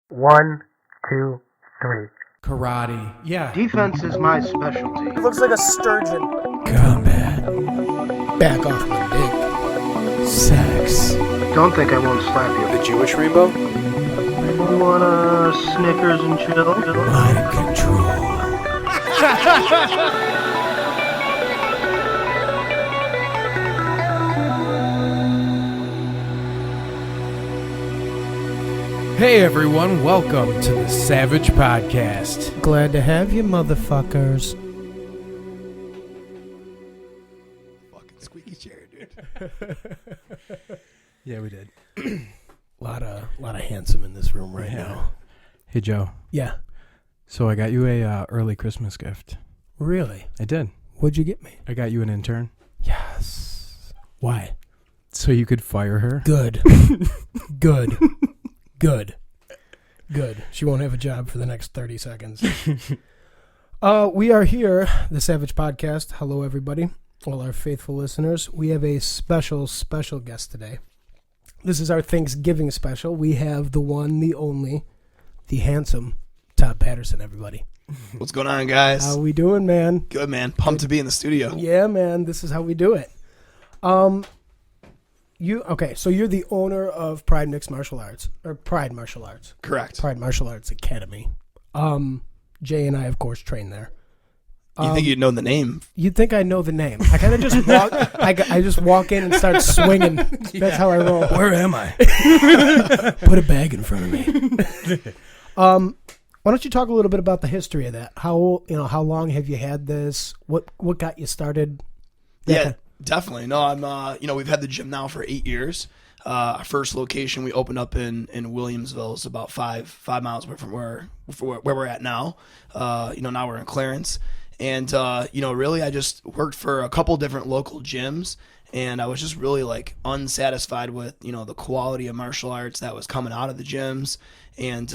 1, 2, 3. Karate. Yeah. Defense is my specialty. It looks like a sturgeon. Combat. Back off my dick. Sex. Don't think I won't slap you. The Jewish rainbow? You wanna Snickers and chill? Mind control. Hey everyone, welcome to the Savage Podcast. Glad to have you, motherfuckers. Fucking squeaky chair, dude. Yeah, we did. lot of handsome in this room right now. Hey Joe. Yeah. So I got you a early Christmas gift. Really? I did. What'd you get me? I got you an intern. Yes. Why? So you could fire her. Good. Good. Good. Good. She won't have a job for the next 30 seconds. We are here, the Savage Podcast. Hello, everybody. All our faithful listeners. We have a special guest today. This is our Thanksgiving special. We have the one, the only, the handsome Todd Patterson, everybody. What's going on, guys? How we doing, man? Good, man. Pumped to be in the studio. Yeah, man. This is how we do it. So you're the owner of Pride Martal Arts, or Pride Martal Arts. Correct. Pride Martial Arts Academy. Jay and I, of course, train there. You think you'd know the name? You'd think I know the name. I kind of just walk. I just walk in and start swinging. That's how I roll. Where am I? Put a bag in front of me. Why don't you talk a little bit about the history of that? How long have you had this? What got you started? Yeah, definitely. No, I'm. We've had the gym now for 8 years. Our first location we opened up in Williamsville. It's about five miles away from where we're at now. Now we're in Clarence. And, really I just worked for a couple different local gyms, and I was just really like unsatisfied with, the quality of martial arts that was coming out of the gyms. And,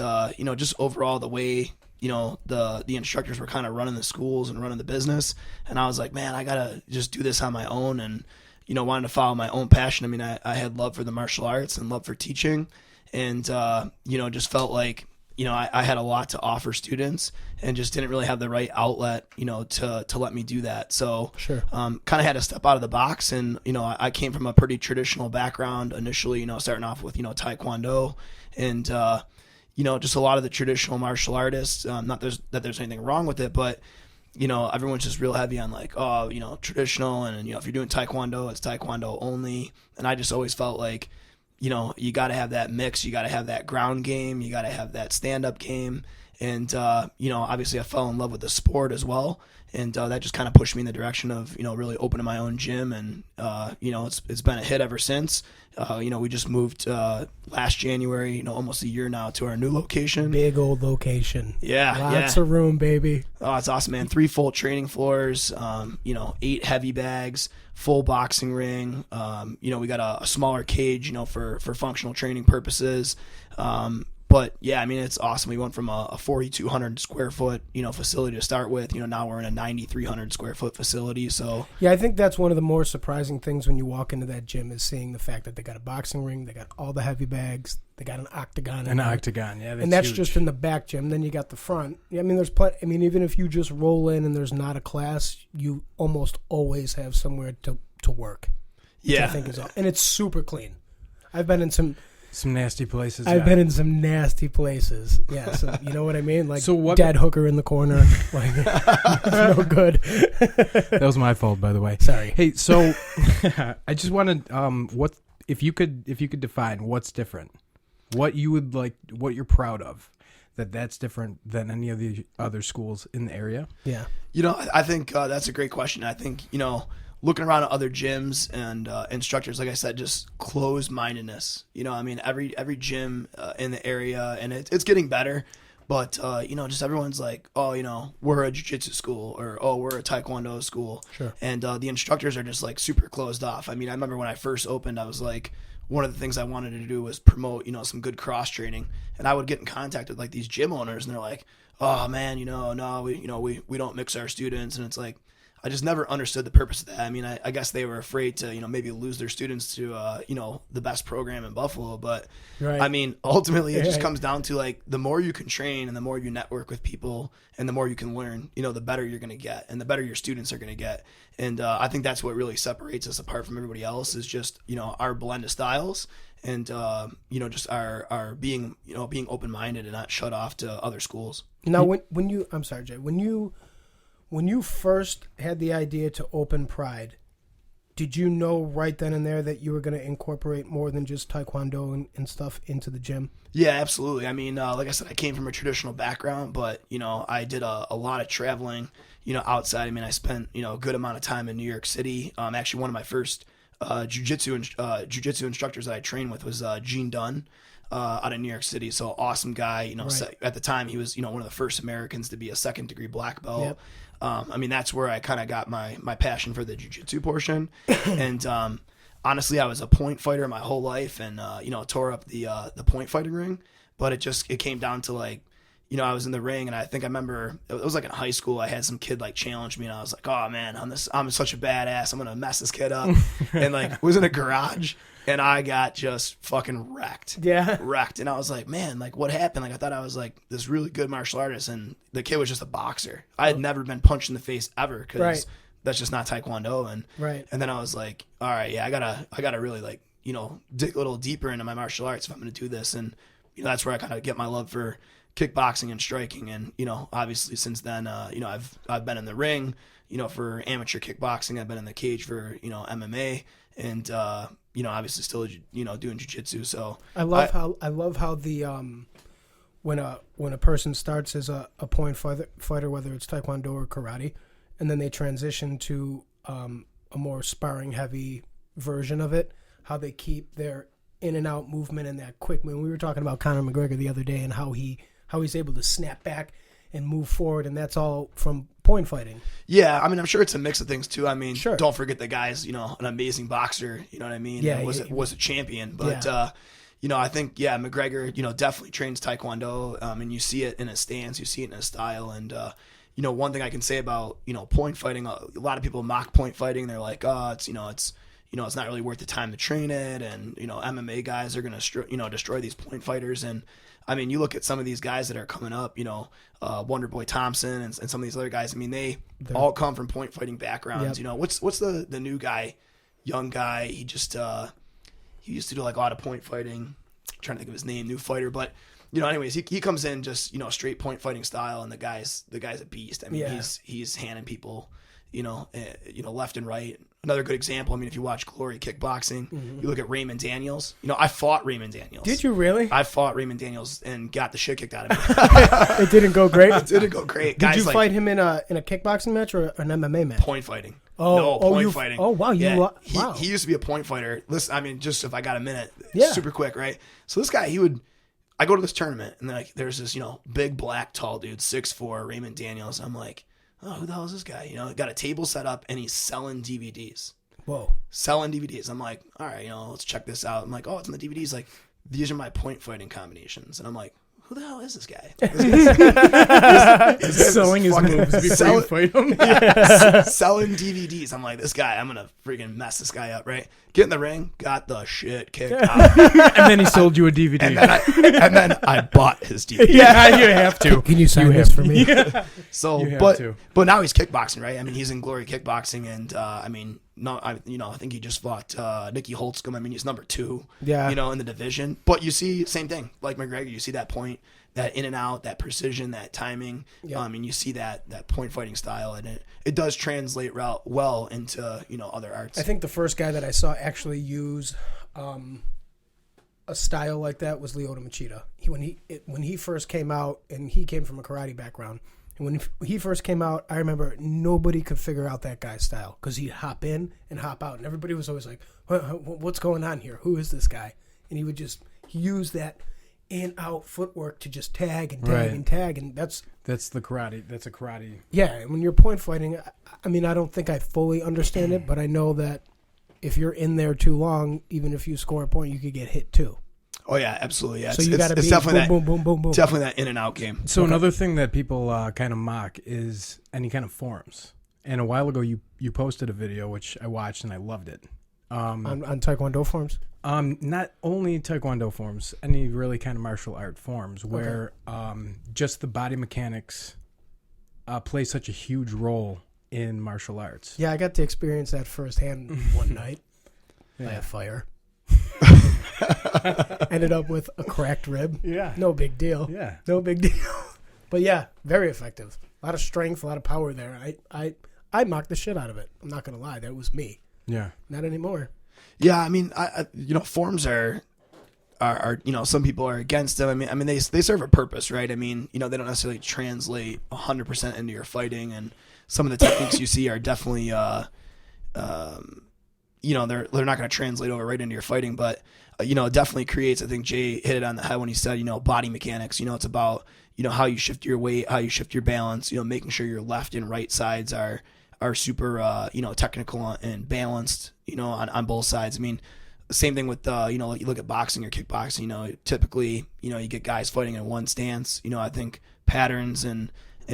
just overall the way, the instructors were kind of running the schools and running the business. And I was like, man, I got to just do this on my own, and, wanted to follow my own passion. I mean, I had love for the martial arts and love for teaching, and, just felt like, I had a lot to offer students and just didn't really have the right outlet, to let me do that. So, sure. Kind of had to step out of the box. And, I came from a pretty traditional background initially, starting off with, Taekwondo and, just a lot of the traditional martial artists, not that there's anything wrong with it, but, everyone's just real heavy on like, traditional. And, if you're doing Taekwondo, it's Taekwondo only. And I just always felt like, you got to have that mix. You got to have that ground game. You got to have that stand-up game. And, obviously I fell in love with the sport as well. And that just kind of pushed me in the direction of, really opening my own gym. And, it's been a hit ever since. We just moved last January, almost a year now, to our new location. Big old location. Yeah. Lots of room, baby. Oh, it's awesome, man. 3 full training floors, 8 heavy bags, full boxing ring. We got a smaller cage, for functional training purposes. But yeah, I mean, it's awesome. We went from a 4,200 square foot, facility to start with. Now we're in a 9,300 square foot facility. So yeah, I think that's one of the more surprising things when you walk into that gym is seeing the fact that they got a boxing ring, they got all the heavy bags, they got an octagon. Yeah. And that's huge. just in the back gym. Then you got the front. I mean, there's plenty. I mean, even if you just roll in and there's not a class, you almost always have somewhere to work. Yeah, I think is all, and it's super clean. I've been in some nasty places. I've been in some nasty places. Yeah, so you know what I mean? Like, so what, dead hooker in the corner. Like, it's no good. That was my fault, by the way. Sorry. Hey, so I just wanted what if you could define what's different, what you would like, what you're proud of, that's different than any of the other schools in the area. Yeah. I think that's a great question. I think looking around at other gyms and instructors, like I said, just closed-mindedness. Every gym in the area, and it's getting better, but just everyone's like, oh, we're a jiu-jitsu school, or oh, we're a Taekwondo school. Sure. And the instructors are just like super closed off. I mean, I remember when I first opened, I was like, one of the things I wanted to do was promote, some good cross training, and I would get in contact with like these gym owners, and they're like, oh man, no, we don't mix our students, and it's like, I just never understood the purpose of that. I mean, I guess they were afraid to, maybe lose their students to, the best program in Buffalo. But Right. I mean, ultimately, it just comes down to like the more you can train and the more you network with people and the more you can learn, the better you're going to get and the better your students are going to get. And I think that's what really separates us apart from everybody else is just, our blend of styles and, just our being, being open-minded and not shut off to other schools. Now, when you, I'm sorry, Jay, when you first had the idea to open Pride, did you know right then and there that you were going to incorporate more than just Taekwondo and stuff into the gym? Yeah, absolutely. I mean, like I said, I came from a traditional background, but, I did a lot of traveling, outside. I mean, I spent, a good amount of time in New York City. Actually, one of my first jiu-jitsu instructors that I trained with was Gene Dunn out of New York City. So awesome guy. Right. At the time, he was, one of the first Americans to be a second-degree black belt. Yep. I mean, that's where I kind of got my passion for the jiu-jitsu portion. And honestly, I was a point fighter my whole life and, tore up the point fighting ring. But it came down to like, I was in the ring and I think I remember it was like in high school. I had some kid like challenge me and I was like, oh man, I'm such a badass. I'm going to mess this kid up. And like was in a garage and I got just fucking wrecked. Yeah. Wrecked. And I was like, man, like what happened? Like I thought I was like this really good martial artist and the kid was just a boxer. I had never been punched in the face ever because Right. that's just not Taekwondo. And Right. and then I was like, all right, yeah, I gotta really like, dig a little deeper into my martial arts if I'm gonna do this. And that's where I kind of get my love for kickboxing and striking. And, obviously since then, I've been in the ring, for amateur kickboxing. I've been in the cage for, MMA and, obviously still, doing jiu-jitsu. So I love how the when a person starts as a point fighter, whether it's Taekwondo or karate, and then they transition to a more sparring heavy version of it, how they keep their in and out movement and that quick movement. We were talking about Conor McGregor the other day and how he's able to snap back and move forward, and that's all from point fighting. Yeah, I mean, I'm sure it's a mix of things too. I mean, Sure. Don't forget the guy's, an amazing boxer. You know what I mean? Yeah, And was a champion. But I think McGregor, definitely trains Taekwondo, and you see it in his stance, you see it in his style, and one thing I can say about point fighting, a lot of people mock point fighting. They're like, oh, it's it's not really worth the time to train it, and MMA guys are gonna destroy these point fighters. And I mean, you look at some of these guys that are coming up, Wonder Boy Thompson and some of these other guys. I mean, they're all come from point fighting backgrounds. Yep. What's the new guy, young guy? He just he used to do like a lot of point fighting. I'm trying to think of his name, new fighter, but. Anyways, he comes in just straight point fighting style, and the guy's a beast. I mean, Yeah. he's handing people, left and right. Another good example. I mean, if you watch Glory Kickboxing, you look at Raymond Daniels. I fought Raymond Daniels. Did you really? I fought Raymond Daniels and got the shit kicked out of me. It didn't go great. It didn't go great. Did Guys you fight him in a kickboxing match or an MMA match? point fighting? Oh, no, oh, point you- fighting. oh, wow, you Yeah, wa- wow. He used to be a point fighter. Listen, I mean, just if I got a minute, Yeah. super quick, right? So this guy, I go to this tournament and like there's this, big black tall dude, 6'4", Raymond Daniels. I'm like, oh, who the hell is this guy? Got a table set up and he's selling DVDs. Whoa. Selling DVDs. I'm like, all right, let's check this out. I'm like, oh, it's in the DVDs. Like, these are my point fighting combinations. And I'm like, who the hell is this guy? Selling his moves before Sell- you fight him. Selling DVDs. I'm like, this guy, I'm gonna freaking mess this guy up, right? Get in the ring, got the shit kicked out, And then he sold you a DVD. and then I bought his DVD. Yeah, you have to. Can you sign this for me? So, You have but to. but now he's kickboxing, right? I mean, he's in Glory Kickboxing, and I mean, no, I think he just fought Nicky Holtzcomb. I mean, he's number 2, Yeah. in the division. But you see, same thing, like McGregor. You see that point, that in and out, that precision, that timing. Yeah. I mean, you see that point fighting style, and it does translate well into other arts. I think the first guy that I saw actually use a style like that was Lyoto Machida. When he first came out, and he came from a karate background, and when he first came out, I remember nobody could figure out that guy's style because he'd hop in and hop out, and everybody was always like, "What's going on here? Who is this guy?" And he would just use that in-out footwork to just tag and tag Right. and tag, and that's the karate. That's a karate. yeah. And when you're point fighting, I mean, I don't think I fully understand it, but I know that if you're in there too long, even if you score a point, you could get hit too. Oh yeah, absolutely. Yeah, So you got to it's be definitely boom, boom, boom, boom, boom. definitely that in and out game. So another thing that people kind of mock is any kind of forms. And a while ago, you posted a video which I watched and I loved it. On Taekwondo forms? Not only Taekwondo forms, any really kind of martial art forms where just the body mechanics play such a huge role in martial arts. Yeah, I got to experience that firsthand one night. I had fire. Ended up with a cracked rib. Yeah. No big deal. Yeah. No big deal. But yeah, very effective. A lot of strength, a lot of power there. I mocked the shit out of it. I'm not going to lie. That was me. Yeah. Not anymore. Yeah, I mean, I forms are some people are against them. I mean, they serve a purpose, right? I mean, they don't necessarily translate 100% into your fighting, and some of the techniques you see are definitely, they're not going to translate over right into your fighting, but it definitely creates. I think Jay hit it on the head when he said, body mechanics. It's about how you shift your weight, how you shift your balance. Making sure your left and right sides are super technical and balanced. On both sides. I mean, the same thing with you look at boxing or kickboxing. Typically you get guys fighting in one stance. I think patterns and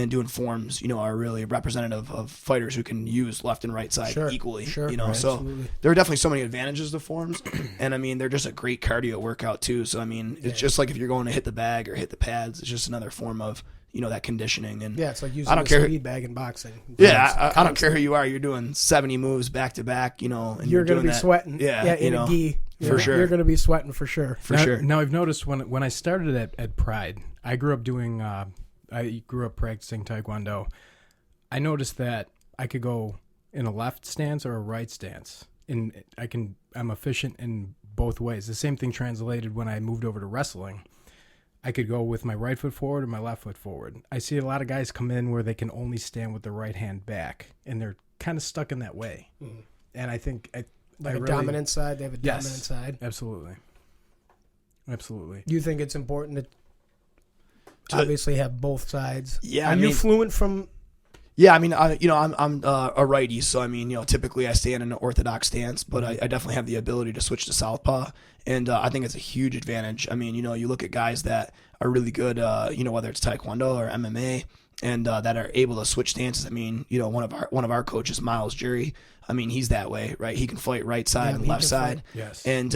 doing forms are really representative of fighters who can use left and right side equally. Sure, so absolutely. there are definitely so many advantages to forms, and I mean they're just a great cardio workout too. So I mean it's just like if you're going to hit the bag or hit the pads, it's just another form of that conditioning. And yeah, it's like using a speed bag in boxing. Yeah, I don't care who you are. You're doing 70 moves back to back, and you're going to be sweating. Yeah, in a gi. For sure. You're going to be sweating for sure. Now I've noticed when I started at Pride, I grew up doing, I grew up practicing Taekwondo. I noticed that I could go in a left stance or a right stance, and I'm efficient in both ways. The same thing translated when I moved over to wrestling. I could go with my right foot forward or my left foot forward. I see a lot of guys come in where they can only stand with their right hand back, and they're kind of stuck in that way. Mm. And I think dominant side. They have a dominant side. Absolutely. You think it's important to obviously have both sides? Yeah. Are you fluent from? Yeah, I mean, I'm a righty, so I mean, typically I stand in an orthodox stance, but I definitely have the ability to switch to southpaw, and I think it's a huge advantage. I mean, you look at guys that are really good, whether it's Taekwondo or MMA, and that are able to switch stances. I mean, one of our coaches, Miles Jury, I mean, he's that way, right? He can fight right side and left side. Yes. And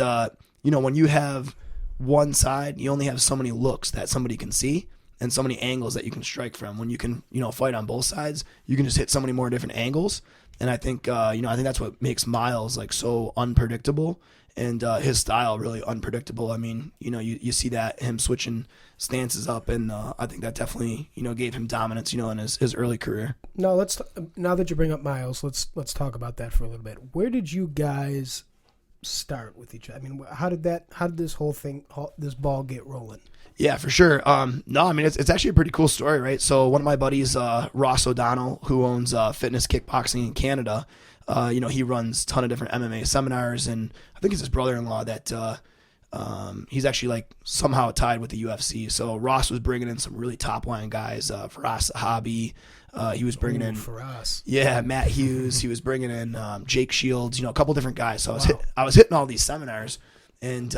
when you have one side, you only have so many looks that somebody can see, and so many angles that you can strike from. When you can, fight on both sides, you can just hit so many more different angles. And I think, I think that's what makes Miles like so unpredictable, and his style really unpredictable. I mean, you see that him switching stances up, and I think that definitely, gave him dominance, in his early career. No, now that you bring up Miles, let's talk about that for a little bit. Where did you guys start with each other? I mean, how did this whole thing, this ball get rolling? Yeah, for sure. No, I mean, it's actually a pretty cool story, right? So one of my buddies, Ross O'Donnell, who owns Fitness Kickboxing in Canada, he runs a ton of different MMA seminars, and I think it's his brother-in-law that he's actually like somehow tied with the UFC. So Ross was bringing in some really top-line guys, Faraz Sahabi. He was bringing in Faraz. Yeah, Matt Hughes. He was bringing in Jake Shields, a couple different guys. So I was hitting all these seminars, and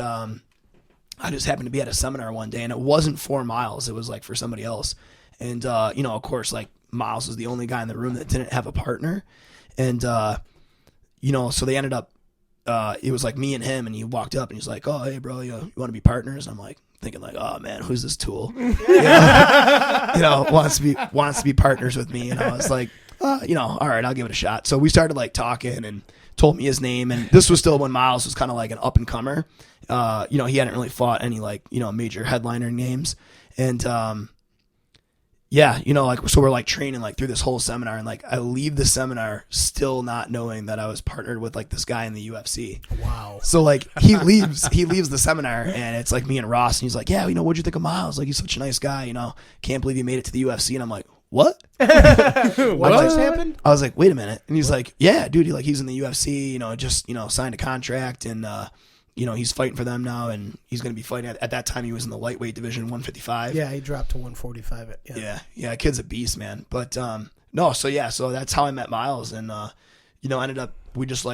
I just happened to be at a seminar one day, and it wasn't for Miles. It was like for somebody else. And, of course, like Miles was the only guy in the room that didn't have a partner. And, so they ended up, it was like me and him, and he walked up and he's like, "Oh, hey bro, you want to be partners?" And I'm like thinking like, "Oh man, who's this tool? Wants to be partners with me." And I was like, all right, I'll give it a shot. So we started like talking, and told me his name, and this was still when Miles was kind of like an up and comer. He hadn't really fought any major headliner names, and so we're like training like through this whole seminar, and like I leave the seminar still not knowing that I was partnered with like this guy in the UFC. Wow. So like he leaves the seminar, and it's like me and Ross, and he's like, "Yeah, what'd you think of Miles? Like he's such a nice guy, can't believe he made it to the UFC." And I'm like, "What? What just happened?" I was like, "Wait a minute." And he's like, "Yeah, dude, he's in the UFC, just, signed a contract, and, he's fighting for them now, and he's going to be fighting." At that time, he was in the lightweight division, 155. Yeah, he dropped to 145. Yeah, kid's a beast, man. But, so that's how I met Miles, and, ended up, we just,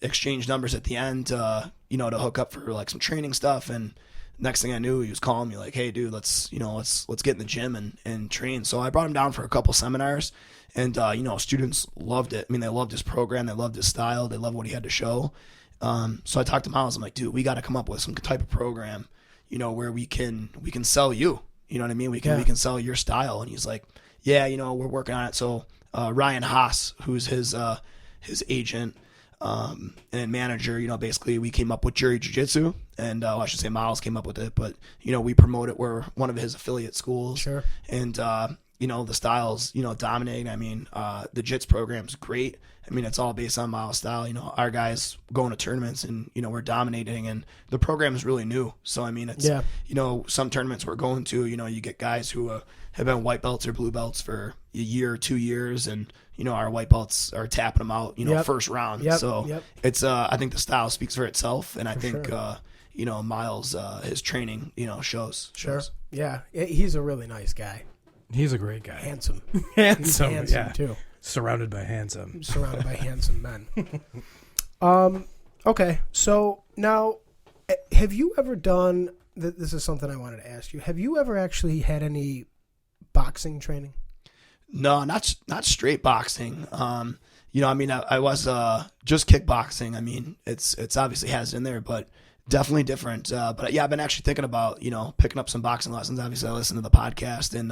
exchanged numbers at the end, to hook up for, some training stuff, and next thing I knew, he was calling me like, hey, dude, let's get in the gym and train. So I brought him down for a couple seminars, and, students loved it. I mean, they loved his program. They loved his style. They loved what he had to show. So I talked to Miles. I'm like, dude, we got to come up with some type of program, where we can sell you. You know what I mean? We can sell your style. And he's like, yeah, we're working on it. So Ryan Haas, who's his agent and manager, basically we came up with Jury Jiu-Jitsu, and I should say Miles came up with it, but we promote it. We're one of his affiliate schools. Sure. And the styles, dominating. I mean, the Jits program's great. I mean, it's all based on Miles' style. Our guys going to tournaments and, we're dominating, and the program is really new. So, I mean, it's, some tournaments we're going to, you get guys who have been white belts or blue belts for a year or 2 years, and, our white belts are tapping them out, first round. So it's, I think the style speaks for itself. And I think, Miles, his training, shows. Sure. Yeah. He's a really nice guy. He's a great guy. Handsome. Handsome, too. Surrounded by handsome men. Okay, so now, have you ever done? This is something I wanted to ask you. Have you ever actually had any boxing training? No, not straight boxing. I was just kickboxing. I mean, it's obviously has it in there, but definitely different. But yeah, I've been actually thinking about picking up some boxing lessons. Obviously, I listen to the podcast and.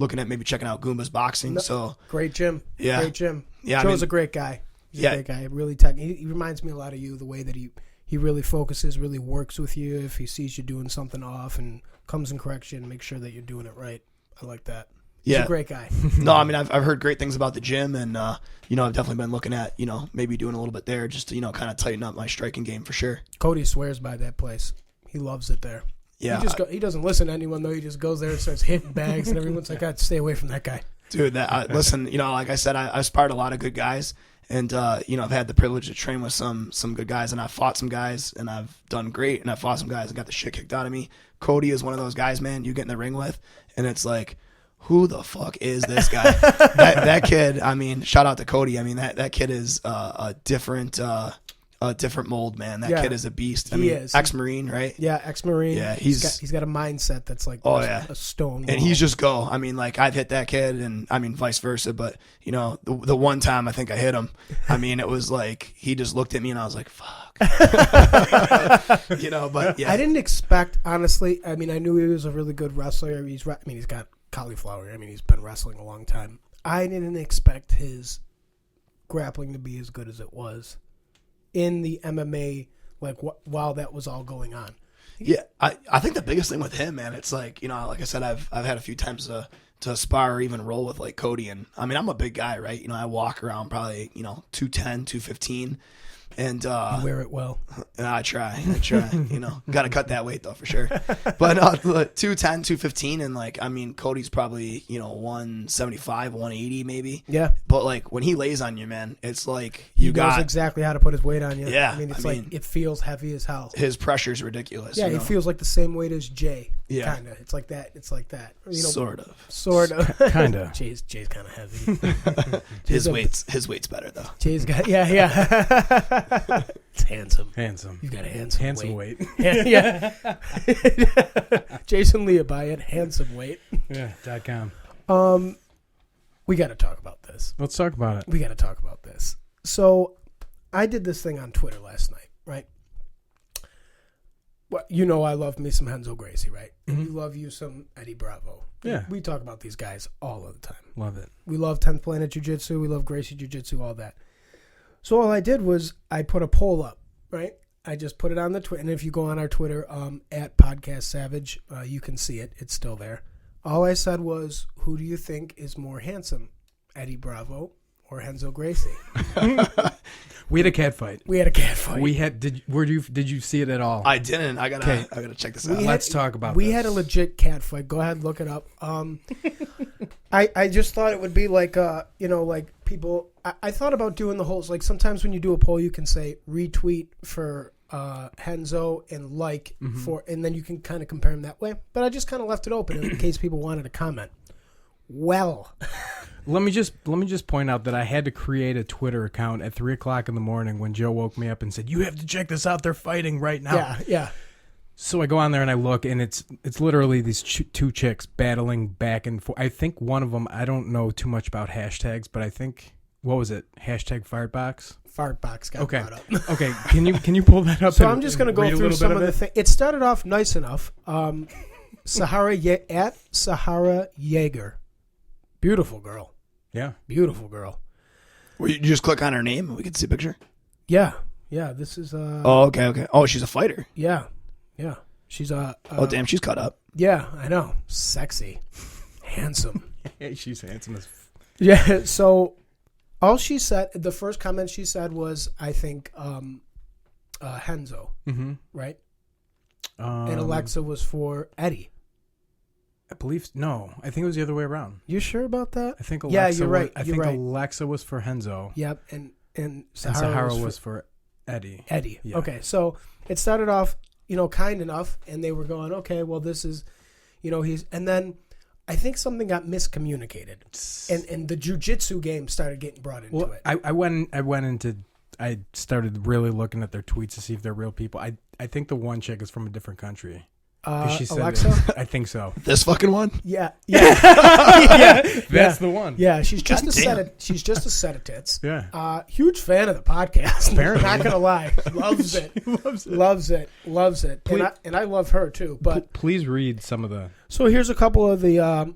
Looking at maybe checking out Goomba's boxing. So great gym. Yeah. Great gym. Yeah. Joe's a great guy. He's a great guy. Really he reminds me a lot of you, the way that he really focuses, really works with you. If he sees you doing something off and comes and corrects you and makes sure that you're doing it right. I like that. He's a great guy. No, I mean, I've heard great things about the gym, and, I've definitely been looking at, maybe doing a little bit there just to, kind of tighten up my striking game for sure. Cody swears by that place. He loves it there. Yeah, he doesn't listen to anyone though. He just goes there and starts hitting bags, and everyone's like, "God, stay away from that guy." Dude, listen, like I said, I sparred a lot of good guys, and I've had the privilege to train with some good guys, and I've fought some guys, and I've done great, and I've fought some guys and got the shit kicked out of me. Cody is one of those guys, man. You get in the ring with, and it's like, who the fuck is this guy? that kid. I mean, shout out to Cody. I mean, that kid is a different mold, man. That kid is a beast. I mean, is. Ex-Marine, right? Yeah, ex-Marine. Yeah, he's got a mindset that's like a stone wall. And he's just go. I mean, like, I've hit that kid, and I mean, vice versa. But, the one time I think I hit him, I mean, it was like, he just looked at me, and I was like, fuck. But yeah. I didn't expect, honestly, I mean, I knew he was a really good wrestler. He's got cauliflower. I mean, he's been wrestling a long time. I didn't expect his grappling to be as good as it was in the MMA, like while that was all going on. Yeah, I think the biggest thing with him, man, it's like, like I said, I've had a few times to spar or even roll with like Cody, and I mean, I'm a big guy, right? I walk around probably 210, 215, and you wear it well. I try, got to cut that weight though for sure. But 210, 215, and like, I mean, Cody's probably 175, 180 maybe. Yeah. But like when he lays on you, man, it's like he knows exactly how to put his weight on you. Yeah. I mean, it feels heavy as hell. His pressure's ridiculous. Yeah, he feels like the same weight as Jay. Yeah. Kinda. It's like that. Sort of. Kinda. Jay's kind of heavy. His weight's better though. Jay's got It's handsome. You've got a handsome weight. Yeah. Jason Leah, buy it. Handsome weight. Yeah. .com. We got to talk about this. Let's talk about it. We got to talk about this. So, I did this thing on Twitter last night, right? Well, I love me some Renzo Gracie, right? Mm-hmm. You love you some Eddie Bravo. Yeah. We talk about these guys all of the time. Love it. We love 10th Planet Jiu-Jitsu. We love Gracie Jiu-Jitsu, all that. So all I did was I put a poll up, right? I just put it on the Twitter. And if you go on our Twitter, at Podcast Savage, you can see it. It's still there. All I said was, who do you think is more handsome, Eddie Bravo or Renzo Gracie? We had a cat fight. Did you see it at all? I didn't. I gotta check this out. Let's talk about this. We had a legit cat fight. Go ahead and look it up. I just thought it would be like like people. I thought about doing the whole, like, sometimes when you do a poll, you can say retweet for Renzo and like for, and then you can kind of compare them that way. But I just kind of left it open in case people wanted to comment. Well, let me just point out that I had to create a Twitter account at 3:00 in the morning when Joe woke me up and said, "You have to check this out. They're fighting right now." Yeah. So I go on there and I look, and it's literally these two chicks battling back and forth. I think one of them, I don't know too much about hashtags, but I think, what was it? Hashtag Fartbox? Fartbox got brought up. Okay. Can you pull that up? So I'm just going to go through some of the things. It started off nice enough. Sahara Yeager. Beautiful girl. Yeah. Beautiful girl. Where you just click on her name and we can see a picture? Yeah. Yeah, this is... oh, okay. Oh, she's a fighter. Yeah. Yeah. She's oh, damn, she's cut up. Yeah, I know. Sexy. Handsome. She's handsome as... Yeah, so all she said, the first comment she said was, I think, Henzo, right? And Alexa was for Eddie. I believe no. I think it was the other way around. You sure about that? I think Alexa. Yeah, you're right. I think Alexa was for Henzo. Yep, and Sahara was for Eddie. Eddie. Yeah. Okay, so it started off, kind enough, and they were going, okay, well, this is, he's, and then I think something got miscommunicated, and the jiu-jitsu game started getting brought into it. I started really looking at their tweets to see if they're real people. I think the one chick is from a different country. She said Alexa? I think so. This fucking one? Yeah. That's the one. Yeah, she's just a set of tits. Yeah. Huge fan of the podcast. Apparently. Not gonna lie, loves it. Loves it. Please, and I love her too. But please read some of the. So here's a couple of the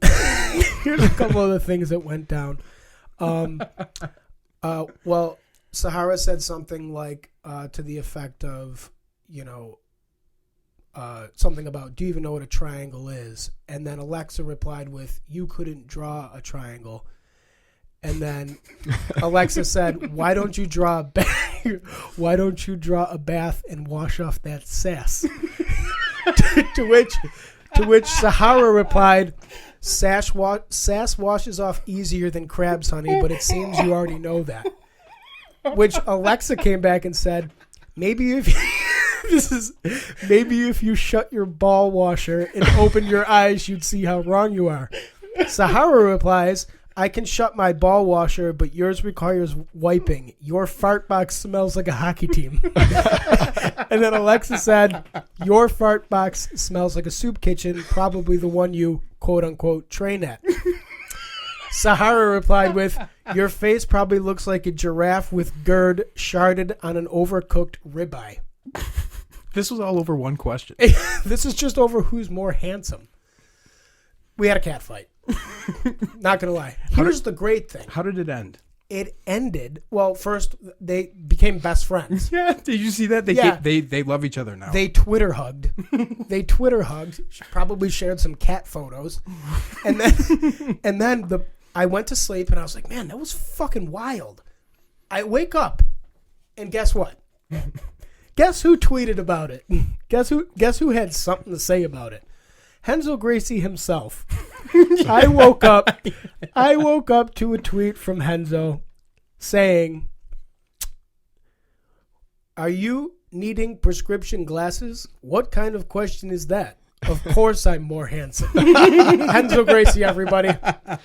things that went down. Well, Sahara said something like to the effect of, something about, do you even know what a triangle is? And then Alexa replied with, you couldn't draw a triangle. And then Alexa said, why don't you draw a bath and wash off that sass? to which Sahara replied, sass washes off easier than crabs, honey, but it seems you already know that. Which Alexa came back and said, maybe if you shut your ball washer and opened your eyes, you'd see how wrong you are. Sahara replies, I can shut my ball washer, but yours requires wiping. Your fart box smells like a hockey team. And then Alexa said, your fart box smells like a soup kitchen, probably the one you, quote unquote, train at. Sahara replied with, your face probably looks like a giraffe with GERD sharded on an overcooked ribeye. This was all over one question. This is just over who's more handsome. We had a cat fight. Not going to lie. Here's the great thing. How did it end? It ended, well, first, they became best friends. Yeah, did you see that? They love each other now. They Twitter hugged. She probably shared some cat photos. And then I went to sleep, and I was like, man, that was fucking wild. I wake up, and guess what? Guess who tweeted about it? Guess who had something to say about it? Henzo Gracie himself. I woke up to a tweet from Henzo saying, are you needing prescription glasses? What kind of question is that? Of course I'm more handsome. Henzo Gracie, everybody.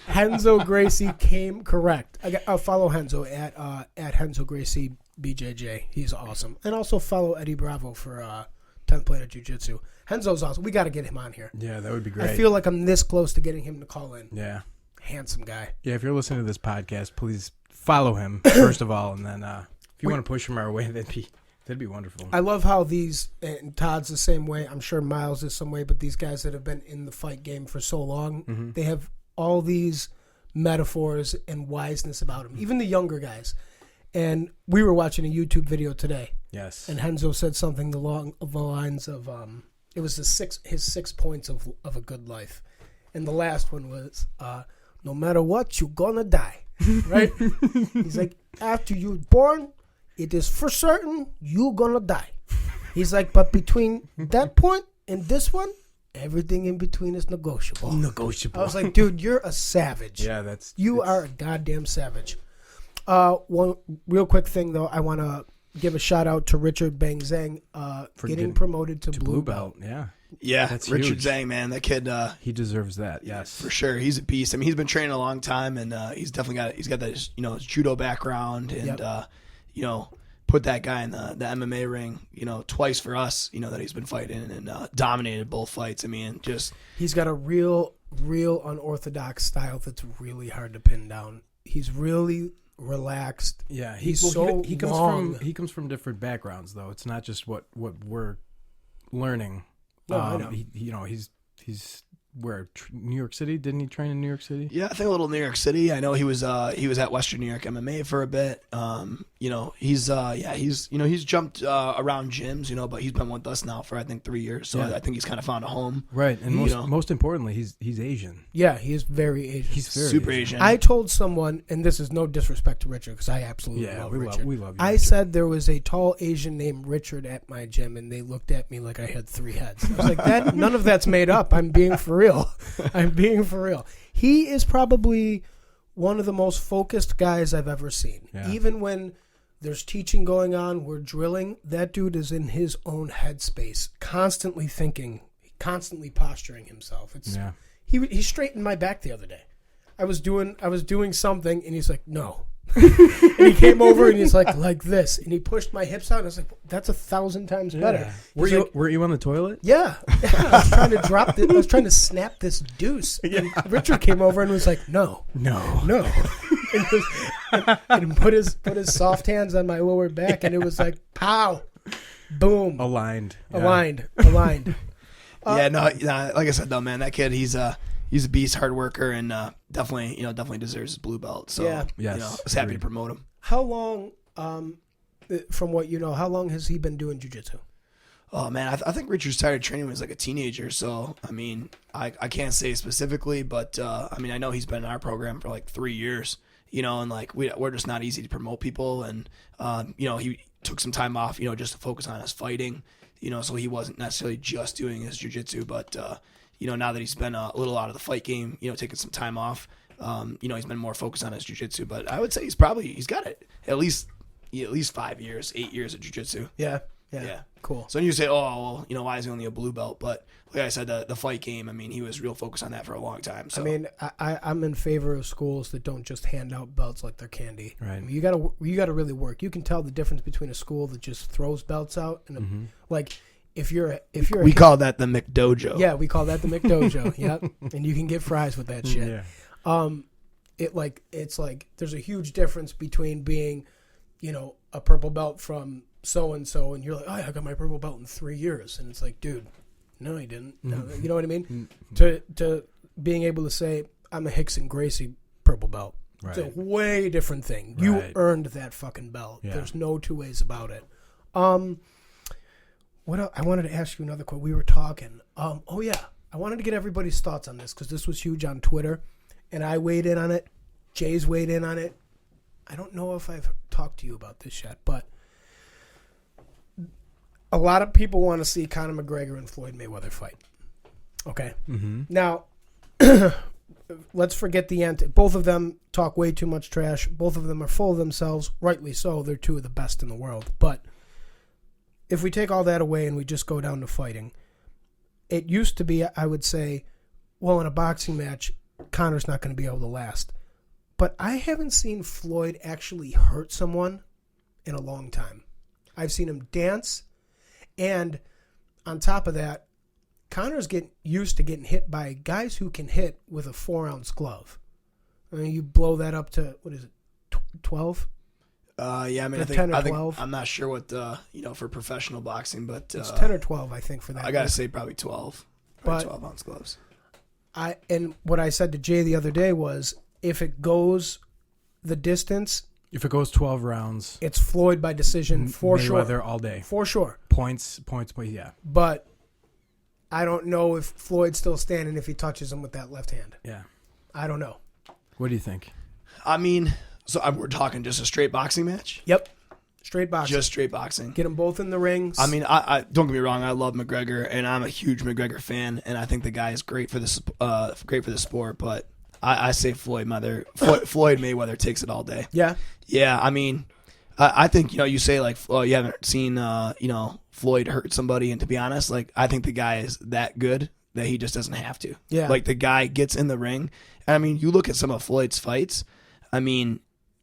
Henzo Gracie came correct. I'll follow Henzo at Henzo Gracie BJJ. He's awesome. And also follow Eddie Bravo for 10th Planet Jiu-Jitsu. Henzo's awesome. We got to get him on here. Yeah, that would be great. I feel like I'm this close to getting him to call in. Yeah. Handsome guy. Yeah, if you're listening to this podcast, please follow him, first of all, and then if you want to push him our way, that'd be wonderful. I love how these, and Todd's the same way, I'm sure Miles is some way, but these guys that have been in the fight game for so long, they have all these metaphors and wiseness about them, even the younger guys. And we were watching a YouTube video today. Yes. And Henzo said something along the lines of, it was his 6 points of a good life. And the last one was, no matter what, you're gonna die. Right? He's like, after you're born, it is for certain you're gonna die. He's like, but between that point and this one, everything in between is negotiable. Negotiable. I was like, dude, you're a savage. Yeah, You are a goddamn savage. One real quick thing, though, I want to give a shout out to Richard Bang Zhang for getting promoted to Blue Belt. Yeah, that's Richard huge. Zhang, man, that kid. He deserves that. Yes, for sure. He's a beast. I mean, he's been training a long time, and he's definitely got his judo background, and put that guy in the MMA ring, twice for us, that he's been fighting and dominated both fights. I mean, just He's got a real unorthodox style that's really hard to pin down. He's really relaxed. Yeah, he comes from different backgrounds though. It's not just what we're learning. No, I know. He's where New York City? Didn't he train in New York City? Yeah, I think a little New York City. I know he was at Western New York MMA for a bit. He's jumped around gyms, but he's been with us now for I think 3 years. So I think he's kind of found a home. Right, and most importantly, he's Asian. Yeah, he is very Asian. He's very super Asian. I told someone, and this is no disrespect to Richard because I absolutely love Richard. We love you. I Richard. said there was a tall Asian named Richard at my gym, and they looked at me like I had 3 heads. I was like, that none of that's made up. I'm being for real. He is probably one of the most focused guys I've ever seen. Yeah. Even when there's teaching going on, we're drilling, that dude is in his own headspace, constantly thinking, constantly posturing himself. He straightened my back the other day. I was doing something, and he's like, no. And he came over and he's like this, and he pushed my hips out, and I was like, that's 1,000 times better. Yeah. Were you on the toilet? Yeah. I was trying to drop it. I was trying to snap this deuce. And Richard came over and was like, no. And put his soft hands on my lower back, and it was like, pow, boom, aligned. Like I said though, man, that kid, he's a beast, hard worker, and definitely deserves his blue belt. So I was happy to promote him. How long, from what you know, how long has he been doing jiu-jitsu? Oh man, I think Richard started training when he was like a teenager. So I mean, I can't say specifically, but I mean, I know he's been in our program for like 3 years. And like we're just not easy to promote people, and he took some time off, just to focus on his fighting. So he wasn't necessarily just doing his jiu-jitsu, but now that he's been a little out of the fight game, taking some time off, he's been more focused on his jiu-jitsu. But I would say he's got it at least 5 years, 8 years of jiu-jitsu. Yeah. Cool. So when you say, oh, well, why is he only a blue belt? But like I said, the fight game, I mean, he was real focused on that for a long time. So. I mean, I'm in favor of schools that don't just hand out belts like they're candy. Right. I mean, you gotta really work. You can tell the difference between a school that just throws belts out and we call that the McDojo. Yeah, we call that the McDojo. Yep. And you can get fries with that shit. Yeah. It's like there's a huge difference between being, a purple belt from so and you're like, oh, I got my purple belt in 3 years, and it's like, dude, no, you didn't. No, you know what I mean? To being able to say I'm a Hickson Gracie purple belt. Right. It's a way different thing. Right. You earned that fucking belt. Yeah. There's no two ways about it. What else? I wanted to ask you another question. We were talking. I wanted to get everybody's thoughts on this because this was huge on Twitter, and I weighed in on it. Jay's weighed in on it. I don't know if I've talked to you about this yet, but a lot of people want to see Conor McGregor and Floyd Mayweather fight. Okay. Mm-hmm. Now, let's forget the end. Both of them talk way too much trash. Both of them are full of themselves. Rightly so. They're two of the best in the world. But if we take all that away and we just go down to fighting, it used to be, I would say, well, in a boxing match, Conor's not going to be able to last. But I haven't seen Floyd actually hurt someone in a long time. I've seen him dance. And on top of that, Conor's getting used to getting hit by guys who can hit with a 4-ounce glove. I mean, you blow that up to, what is it, 12? I mean, I think 10 or 12. I'm not sure what, for professional boxing, but... it's 10 or 12, I think, for that. I got to say probably 12. Probably 12-ounce gloves. And what I said to Jay the other day was, if it goes the distance... If it goes 12 rounds... It's Floyd by decision, for sure. Mayweather all day. For sure. Points, yeah. But I don't know if Floyd's still standing if he touches him with that left hand. Yeah. I don't know. What do you think? I mean, so we're talking just a straight boxing match? Yep. Straight boxing. Just straight boxing. Get them both in the rings. I mean, I don't get me wrong. I love McGregor, and I'm a huge McGregor fan, and I think the guy is great for the sport. But I say Floyd Mayweather takes it all day. Yeah. Yeah. I mean, I think you say like, oh, you haven't seen Floyd hurt somebody, and to be honest, like I think the guy is that good that he just doesn't have to. Yeah. Like the guy gets in the ring, and I mean, you look at some of Floyd's fights. I mean,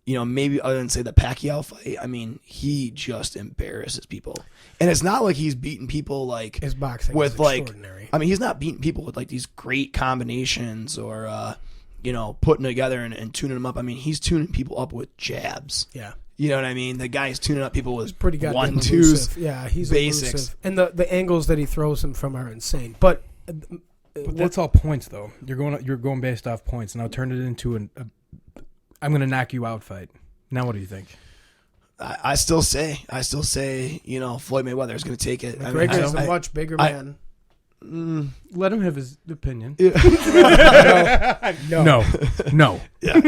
maybe other than say the Pacquiao fight, I mean, he just embarrasses people. And it's not like he's beating people like His boxing with is like, extraordinary. I mean, he's not beating people with like these great combinations or, putting together and tuning them up. I mean, he's tuning people up with jabs. Yeah. You know what I mean? The guy's tuning up people with Pretty goddamn 1-2s. elusive. Yeah, he's basics. elusive. And the angles that he throws him from are insane. But that's all points, though. You're going based off points. Now turn it into I'm going to knock you out fight. Now what do you think? I still say, Floyd Mayweather is going to take it. McGregor is a much bigger man. Let him have his opinion. No. No. Yeah.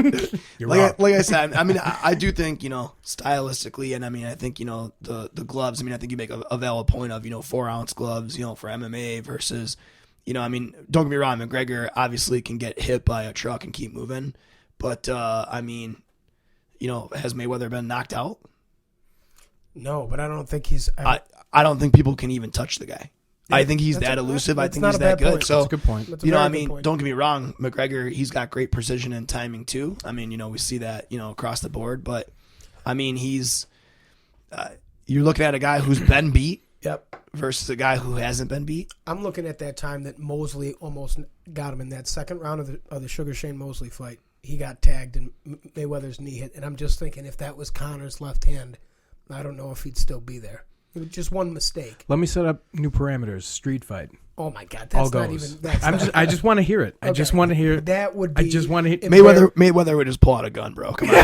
You're wrong. Like I said, I mean, I do think, stylistically, and I mean, I think, the gloves, I mean, I think you make a valid point of, 4-ounce gloves, for MMA versus, I mean, don't get me wrong, McGregor obviously can get hit by a truck and keep moving. But, I mean, has Mayweather been knocked out? No, but I don't think he's... I don't think people can even touch the guy. I think he's that elusive. I think he's that good. So, that's a good point. I mean, don't get me wrong. McGregor, he's got great precision and timing too. I mean, we see that, across the board. But, I mean, he's... you're looking at a guy who's been beat versus a guy who hasn't been beat. I'm looking at that time that Mosley almost got him in that second round of the Sugar Shane Mosley fight. He got tagged and Mayweather's knee hit. And I'm just thinking if that was Conor's left hand, I don't know if he'd still be there. It was just one mistake. Let me set up new parameters. Street fight. Oh my God, All that's not goes. even. That's not, I just want to hear it. I just want to hear. that would be. I just want to hear. Mayweather would just pull out a gun, bro. Come on.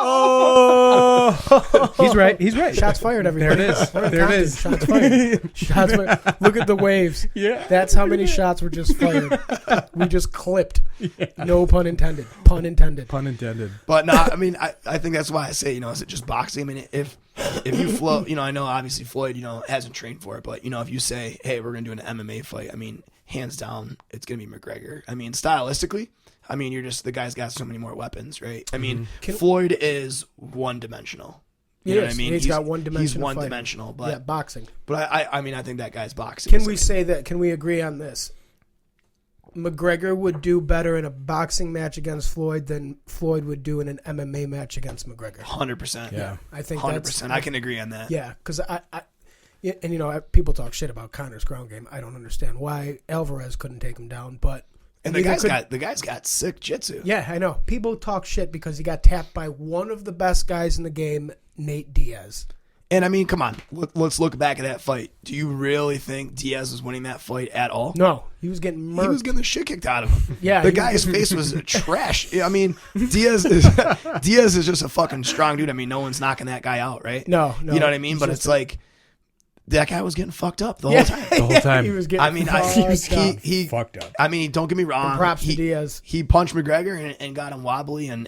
Oh, he's right. He's right. Shots fired, everybody. There it is. There it is. Shots fired. Shots fired. Look at the waves. Yeah. That's how many shots were just fired. We just clipped. Yeah. No pun intended. Pun intended. Pun intended. But no, I mean, I think that's why I say, is it just boxing? I mean, if you flow, I know obviously Floyd, hasn't trained for it, but if you say, hey, we're gonna do an MMA fight, I mean, hands down, it's gonna be McGregor. I mean, stylistically, I mean, the guy's got so many more weapons, right? I mean, Floyd is one dimensional. You know what I mean? He's got one dimension. He's one dimensional, but yeah, boxing. But I mean, I think that guy's boxing. Can we say that? Can we agree on this? McGregor would do better in a boxing match against Floyd than Floyd would do in an MMA match against McGregor. 100%. Yeah, I think 100%. I can agree on that. Yeah, because people talk shit about Conor's ground game. I don't understand why Alvarez couldn't take him down, but the guy's got sick jitsu. Yeah, I know. People talk shit because he got tapped by one of the best guys in the game, Nate Diaz. And I mean, come on, let's look back at that fight. Do you really think Diaz was winning that fight at all? No, he was getting murked. He was getting the shit kicked out of him. Yeah, the guy's face was trash. I mean, Diaz is just a fucking strong dude. I mean, no one's knocking that guy out, right? No. You know what I mean? But it's like that guy was getting fucked up the whole time. The whole time. He was getting he fucked up. I mean, don't get me wrong. And props to Diaz. He punched McGregor and got him wobbly and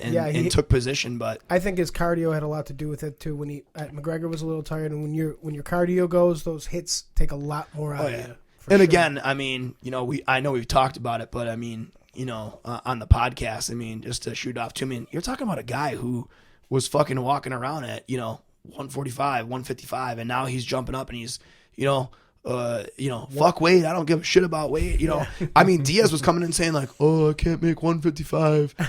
took position. But I think his cardio had a lot to do with it too. When McGregor was a little tired, and when your cardio goes, those hits take a lot more out of you. And sure. Again, I mean, I know we've talked about it, but I mean, on the podcast, I mean, just to shoot off too, I mean, you're talking about a guy who was fucking walking around at 145, 155, and now he's jumping up and he's, fuck weight. I don't give a shit about weight. I mean, Diaz was coming in saying like, oh, I can't make 155. And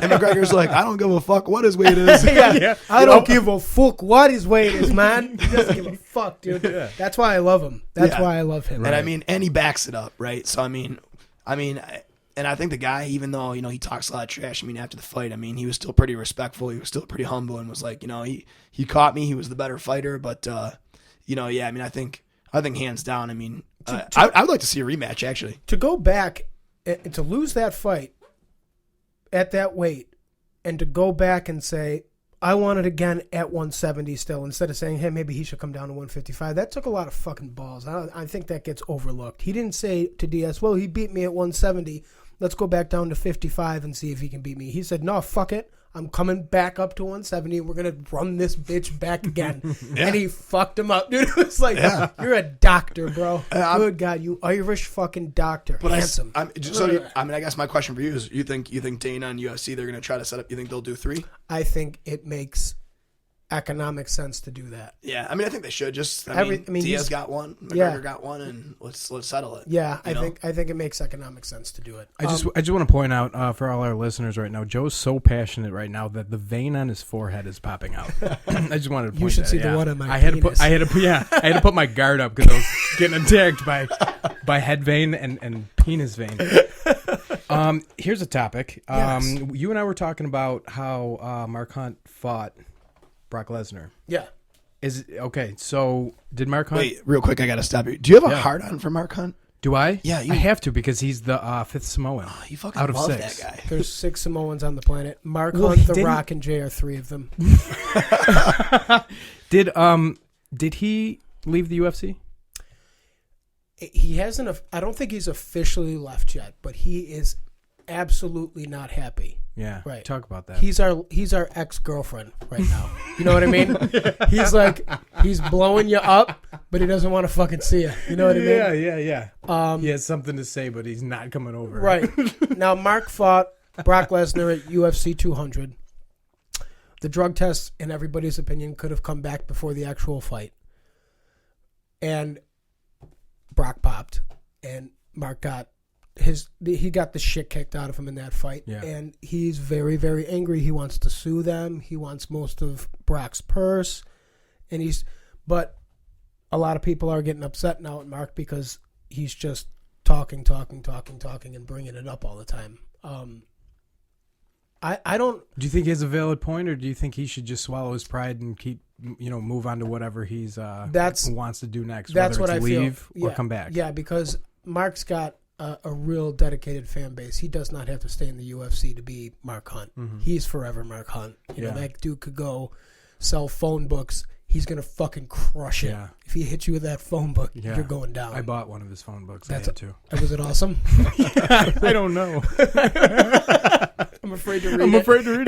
McGregor's like, I don't give a fuck what his weight is. I don't give a fuck what his weight is, man. He doesn't give a fuck, dude. Yeah. That's why I love him. That's why I love him. And right. I mean, and he backs it up, right? So I mean, and I think the guy, even though, he talks a lot of trash, I mean, after the fight, I mean, he was still pretty respectful. He was still pretty humble and was like, he caught me. He was the better fighter. But, I mean, I think hands down, I mean, I would like to see a rematch, actually. To go back and to lose that fight at that weight and to go back and say, I want it again at 170 still, instead of saying, hey, maybe he should come down to 155. That took a lot of fucking balls. I think that gets overlooked. He didn't say to Diaz, well, he beat me at 170. Let's go back down to 55 and see if he can beat me. He said, no, fuck it. I'm coming back up to 170. We're going to run this bitch back again. And he fucked him up. Dude, it was like, you're a doctor, bro. Good God, you Irish fucking doctor. But handsome. I guess my question for you is, you think Dana and UFC, they're going to try to set up, you think they'll do 3? I think it makes economic sense to do that. Yeah, I mean, I think they should just. Diaz got one, McGregor got one, and let's settle it. Yeah, I think it makes economic sense to do it. I just want to point out for all our listeners right now, Joe's so passionate right now that the vein on his forehead is popping out. I just wanted to point you should that, see the one on my I had penis. I had to put my guard up because I was getting attacked by head vein and penis vein. Here's a topic. Yes. You and I were talking about how Mark Hunt fought Brock Lesnar. Yeah. Okay, so did Mark Hunt... Wait, real quick, I got to stop you. Do you have a hard-on for Mark Hunt? Do I? Yeah. I have to because he's the fifth Samoan. Oh, you fucking out of love 6. that guy. There's 6 Samoans on the planet. Mark Well, Hunt, he The didn't- Rock, and Jay are 3 of them. Did he leave the UFC? He hasn't. I don't think he's officially left yet, but he is absolutely not happy. Yeah. Right. Talk about that. He's our ex-girlfriend right now. You know what I mean? He's like, he's blowing you up, but he doesn't want to fucking see you. You know what I mean? Yeah. He has something to say, but he's not coming over. Right. Now, Mark fought Brock Lesnar at UFC 200. The drug test, in everybody's opinion, could have come back before the actual fight. And Brock popped, and Mark got the shit kicked out of him in that fight. Yeah. And he's very, very angry. He wants to sue them. He wants most of Brock's purse. But a lot of people are getting upset now at Mark because he's just talking, and bringing it up all the time. I don't. Do you think he has a valid point, or do you think he should just swallow his pride and keep, move on to whatever he's wants to do next? That's whether what it's I feel. leave or come back. Yeah, because Mark's got a real dedicated fan base. He does not have to stay in the UFC to be Mark Hunt. Mm-hmm. He's forever Mark Hunt. You know, Yeah. that dude could go sell phone books. He's gonna fucking crush it. Yeah. If he hits you with that phone book, Yeah. you're going down. I bought one of his phone books. That's I had to. Was it awesome? I don't know. I'm afraid to read I'm it. afraid to read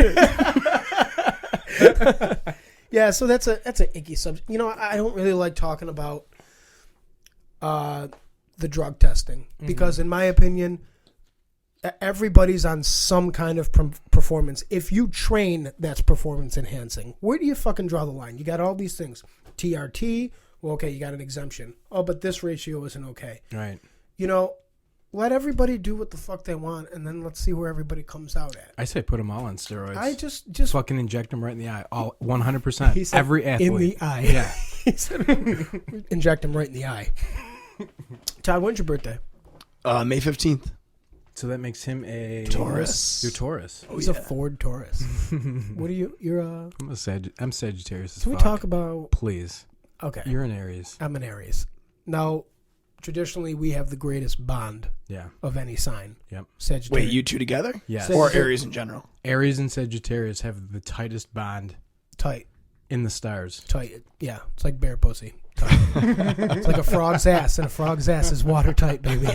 it. Yeah, so that's an icky subject. I don't really like talking about the drug testing because, in my opinion, everybody's on some kind of performance. If you train, that's performance enhancing. Where do you fucking draw the line? You got all these things. TRT, well, okay, you got an exemption. Oh, but this ratio isn't okay. Right. Let everybody do what the fuck they want, and then let's see where everybody comes out at. I say put them all on steroids. I just fucking inject them right in the eye. All 100%. He said Every athlete. in the eye. Yeah. He said, inject him right in the eye. Todd, when's your birthday? May 15th. So that makes him a Taurus. You're Taurus. He's a Ford Taurus. What are you? You're a. I'm Sagittarius. As Can we fuck. talk about? Please. Okay. You're an Aries. I'm an Aries. Now, traditionally, we have the greatest bond Yeah. of any sign. Yep. Sagittarius. Wait, you two together? Yes. Or Aries in general? Aries and Sagittarius have the tightest bond Tight. in the stars. Tight. Yeah. It's like bear pussy. Tight. It's like a frog's ass, and a frog's ass is watertight, baby.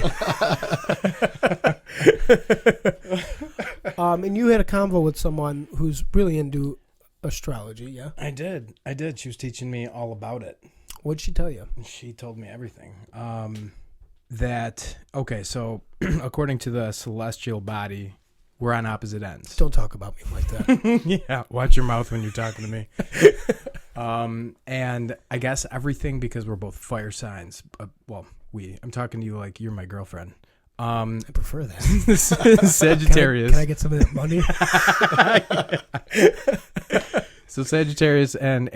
And you had a convo with someone who's really into astrology, yeah? I did. She was teaching me all about it. What'd she tell you? She told me everything. So according to the celestial body, we're on opposite ends. Don't talk about me like that. Yeah, watch your mouth when you're talking to me. And I guess everything, because we're both fire signs. I'm talking to you like you're my girlfriend. I prefer that. Sagittarius. Can I get some of that money? So Sagittarius and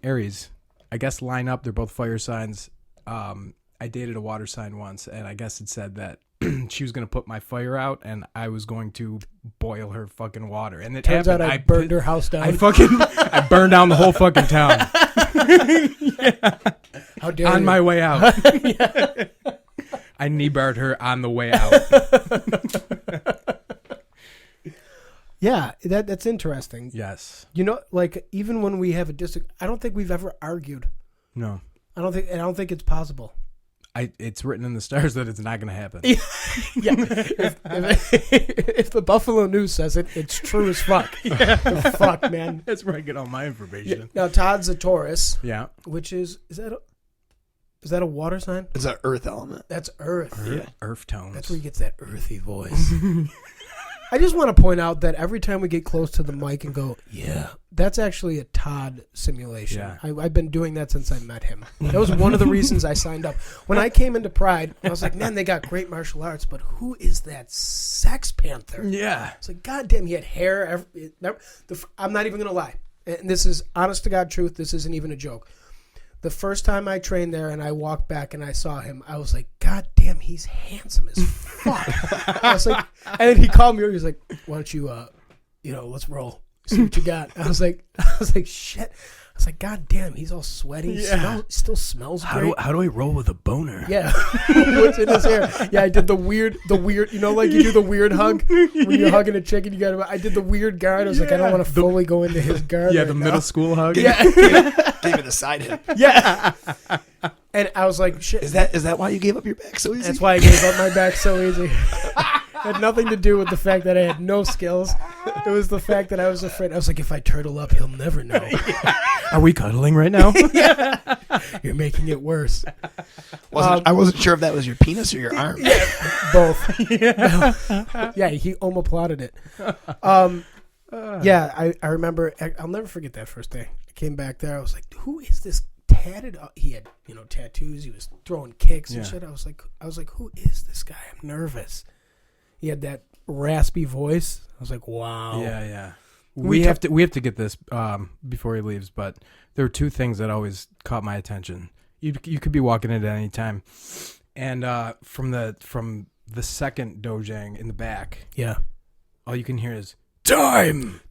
Aries, I guess, line up. They're both fire signs. I dated a water sign once, and I guess it said that she was going to put my fire out, and I was going to boil her fucking water. And it Turns out happened. I burned her house down. I burned down the whole fucking town. Yeah. How dare On you? my way out. I knee-barred her on the way out. Yeah, that's interesting. Yes. Like, even when we have a I don't think we've ever argued. No. I don't think it's possible. It's written in the stars that it's not going to happen. Yeah. If the Buffalo News says it, it's true as fuck. Yeah. Fuck, man. That's where I get all my information. Now, Todd's a Taurus. Yeah. Which is that a water sign? It's an earth element. That's Earth. Yeah. Earth tones. That's where he gets that earthy voice. I just want to point out that every time we get close to the mic and go, yeah, that's actually a Todd simulation. Yeah. I've been doing that since I met him. That was one of the reasons I signed up. When I came into Pride, I was like, man, they got great martial arts, but who is that Sex Panther? Yeah. It's like, goddamn, he had hair. I'm not even going to lie. And this is honest to God truth. This isn't even a joke. The first time I trained there and I walked back and I saw him, I was like, God damn, he's handsome as fuck. I was like, and then he called me over. He was like, why don't you, let's roll. See what you got. I was like, shit. I was like, God damn, he's all sweaty. Yeah. Still smells great. How do I roll with a boner? Yeah. What's in his hair? Yeah, I did the weird, like you do the weird hug when you're hugging a chick and I did the weird guard. I was like, I don't want to fully go into his guard. Yeah, right the now. middle school hug. Yeah. Gave it a side hip. Yeah. And I was like, shit. Is that why you gave up your back so easy? That's why I gave up my back so easy. It had nothing to do with the fact that I had no skills. It was the fact that I was afraid. I was like, if I turtle up, he'll never know. Are we cuddling right now? Yeah. You're making it worse. I wasn't sure if that was your penis or your arm. Both. Yeah, he omoplotted it. Yeah, I remember. I'll never forget that first day. I came back there. I was like, who is this tatted up? He had, tattoos. He was throwing kicks and shit. I was like, who is this guy? I'm nervous. He had that raspy voice. I was like, wow. Yeah. We have to get this before he leaves, but there were two things that always caught my attention. You could be walking in at any time, and from the second dojang in the back, Yeah. all you can hear is time.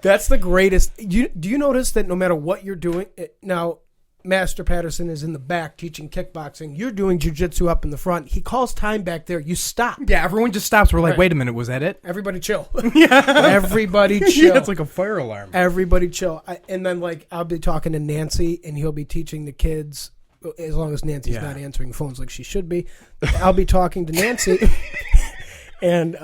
That's the greatest. Do you notice that no matter what you're doing now? Master Patterson is in the back teaching kickboxing. You're doing jiu-jitsu up in the front. He calls time back there. You stop. Yeah, everyone just stops. We're like, Right. wait a minute, was that it? Everybody chill. Everybody chill. Yeah, it's like a fire alarm. Everybody chill. And then I'll be talking to Nancy and he'll be teaching the kids, as long as Nancy's not answering phones like she should be. I'll be talking to Nancy and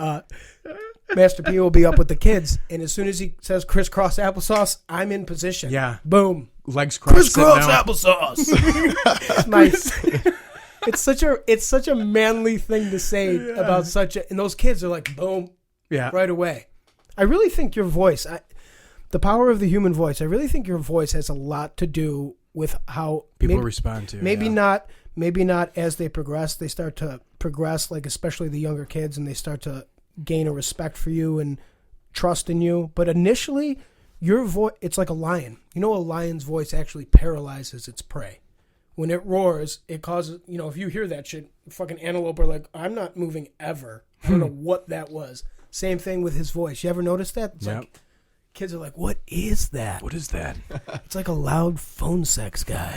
Master P will be up with the kids. And as soon as he says crisscross applesauce, I'm in position. Yeah. Boom. Legs crossed. Crisscross applesauce. It's nice. It's such a manly thing to say about and those kids are like, boom, right away. I really think your voice, the power of the human voice, I really think your voice has a lot to do with how people respond to. Maybe not as they progress. They start to progress, like especially the younger kids, and they start to gain a respect for you and trust in you. But initially, your voice, it's like a lion. A lion's voice actually paralyzes its prey. When it roars, it causes, if you hear that shit, fucking antelope are like, I'm not moving ever. I don't know what that was. Same thing with his voice. You ever notice that? It's like, kids are like, what is that? What is that? It's like a loud phone sex guy.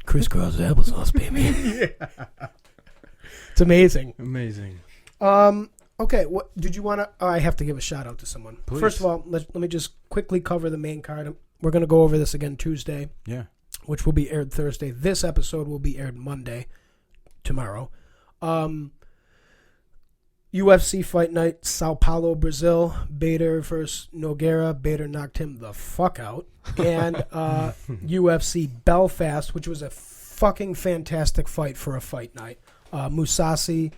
Crisscross applesauce, baby. It's amazing. Amazing. Okay, what did you want to? I have to give a shout out to someone. Please. First of all, let me just quickly cover the main card. We're going to go over this again Tuesday, which will be aired Thursday. This episode will be aired Monday, tomorrow. UFC Fight Night, Sao Paulo, Brazil. Bader versus Nogueira. Bader knocked him the fuck out. And UFC Belfast, which was a fucking fantastic fight for a fight night. Musasi.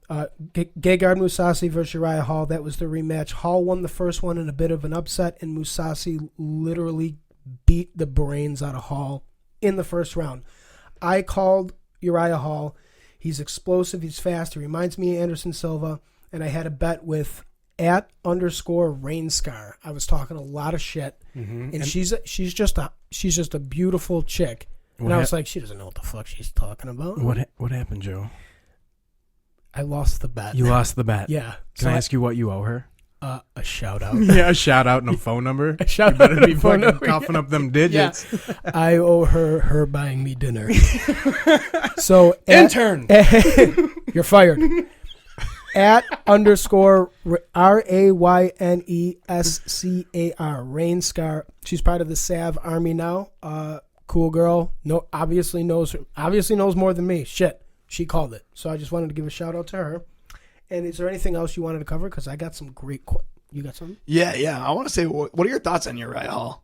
Gegard Mousasi versus Uriah Hall. That was the rematch. Hall won the first one in a bit of an upset, and Mousasi literally beat the brains out of Hall in the first round. I called Uriah Hall. He's explosive. He's fast. He reminds me of Anderson Silva. And I had a bet with @_Rainscar. I was talking a lot of shit, and she's just a beautiful chick. And I was like, she doesn't know what the fuck she's talking about. What happened, Joe? I lost the bet. You lost the bet. Yeah. Can I ask you what you owe her? A shout out. Yeah, a shout out and a phone number. A shout You better out be and a phone fucking number. coughing up them digits. Yeah. I owe her buying me dinner. So Intern. You're fired. @_ RAYNESCAR Rainscar. She's part of the Sav Army now. Cool girl. No, obviously knows more than me. Shit. She called it. So I just wanted to give a shout out to her. And is there anything else you wanted to cover? Because I got some great... You got something? Yeah. I want to say, what are your thoughts on Uriah Hall?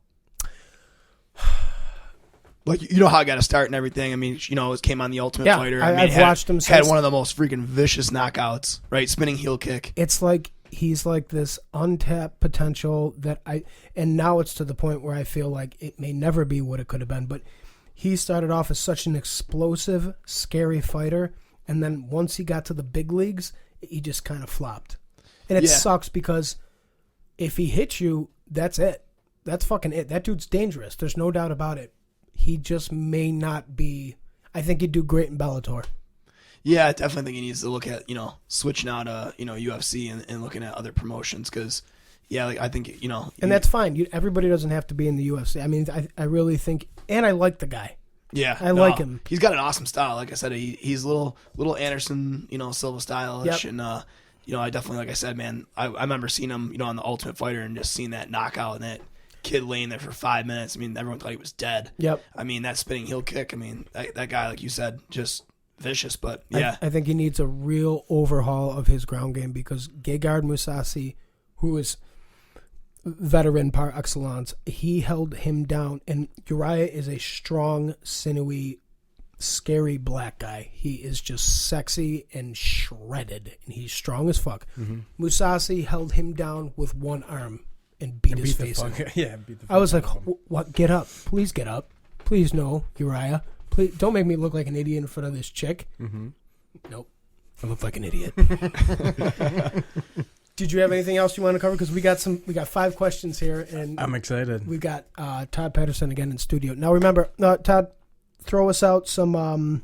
like, you know how I got to start and everything. I mean, you know, it came on the Ultimate Yeah, Fighter. I've watched him had since. one of the most freaking vicious knockouts, right? Spinning heel kick. It's like he's like this untapped potential and now it's to the point where I feel like it may never be what it could have been, but he started off as such an explosive, scary fighter, and then once he got to the big leagues, he just kind of flopped. And it sucks because if he hits you, that's it. That's fucking it. That dude's dangerous. There's no doubt about it. He just may not be. I think he'd do great in Bellator. Yeah, I definitely think he needs to look at, you know, switching out UFC and looking at other promotions because, yeah, like I think, you know. And that's fine. Everybody doesn't have to be in the UFC. I mean, I really think, and I like the guy. Yeah, I like him. He's got an awesome style. Like I said, he's little Anderson, you know, Silva stylish, and you know, I definitely, like I said, man, I remember seeing him, you know, on the Ultimate Fighter and just seeing that knockout and that kid laying there for 5 minutes. I mean, everyone thought he was dead. Yep. I mean, that spinning heel kick. I mean, that guy, like you said, just vicious. But yeah, I think he needs a real overhaul of his ground game because Gegard Mousasi, who is veteran par excellence, he held him down. And Uriah is a strong, sinewy, scary black guy. He is just sexy and shredded, and he's strong as fuck. Mousasi held him down with one arm and beat his face in. Yeah, beat the fuck I was like, out of him. "What? Get up! Please get up! Please no, Uriah! Please don't make me look like an idiot in front of this chick." Nope, I look like an idiot. Did you have anything else you want to cover? Because we got 5 questions here, and I'm excited. we got Todd Patterson again in studio. Now remember, Todd, throw us out some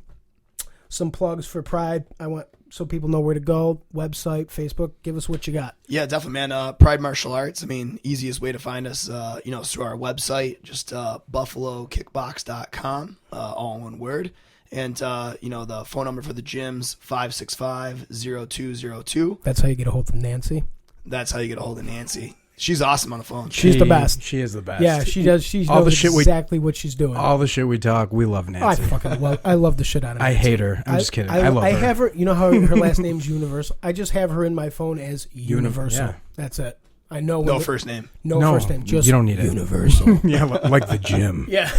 plugs for Pride. I want so people know where to go. Website, Facebook. Give us what you got. yeah, definitely, man. Pride Martial Arts. I mean, easiest way to find us, you know, is through our website, just buffalokickbox.com, all in one word. And, you know, the phone number for the gym's 565-0202. That's how you get a hold of Nancy. That's how you get a hold of Nancy. She's awesome on the phone. She's the best. She is the best. Yeah, she does. She All knows the shit exactly what she's doing. All the shit we talk, we love Nancy. I love the shit out of Nancy. I hate her. I'm just kidding. I love her. I have her. You know how her last name's Universal? I just have her in my phone as Universal. Yeah. That's it. I know. No first name. No first name. Just you don't need it. Universal. Yeah, like the gym. Yeah.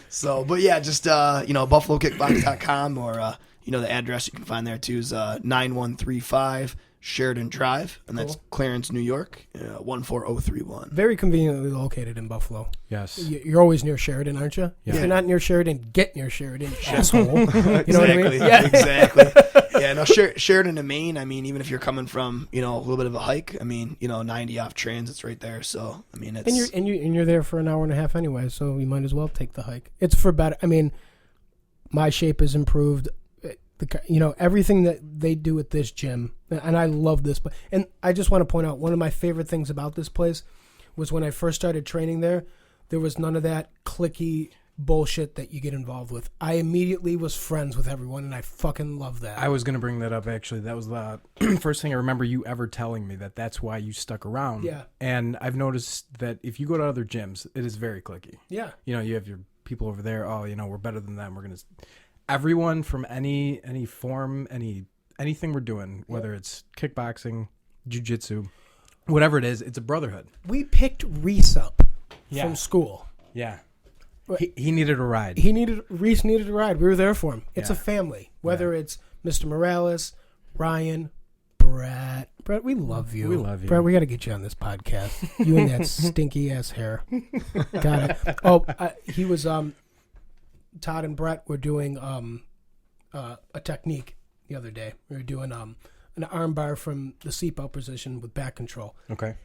So, but yeah, just, you know, buffalokickbox.com or, you know, the address you can find there too is 9135 Sheridan Drive, and that's Clarence, New York, 14031. Very conveniently located in Buffalo. Yes. You're always near Sheridan, aren't you? Yeah. If you're not near Sheridan, get near Sheridan, asshole. You know Exactly. what I mean? Yeah. Exactly. Yeah, no, Sheridan to Maine, I mean, even if you're coming from, you know, a little bit of a hike, I mean, you know, 90 off Transit's right there. So, I mean, it's... And you're there for an hour and a half anyway, so you might as well take the hike. It's for better. I mean, my shape has improved. You know, everything that they do at this gym, and I love this. And I just want to point out, one of my favorite things about this place was when I first started training there was none of that cliquey bullshit that you get involved with. I immediately was friends with everyone, and I fucking love that. I was going to bring that up, actually. That was the first thing I remember you ever telling me, that's why you stuck around. Yeah. And I've noticed that if you go to other gyms, it is very cliquey. Yeah. You know, you have your people over there, oh, you know, we're better than them. We're going to... Everyone from any form, anything we're doing, whether it's kickboxing, jiu-jitsu, whatever it is, it's a brotherhood. We picked Reese up from school. Yeah. He needed a ride. Reese needed a ride. We were there for him. It's a family. Whether it's Mr. Morales, Ryan, Brett. Brett, we love you. We love you. Brett, we got to get you on this podcast. You and that stinky ass hair. Got it. Oh, he was Todd and Brett were doing a technique the other day. We were doing an arm bar from the seatbelt position with back control. Okay.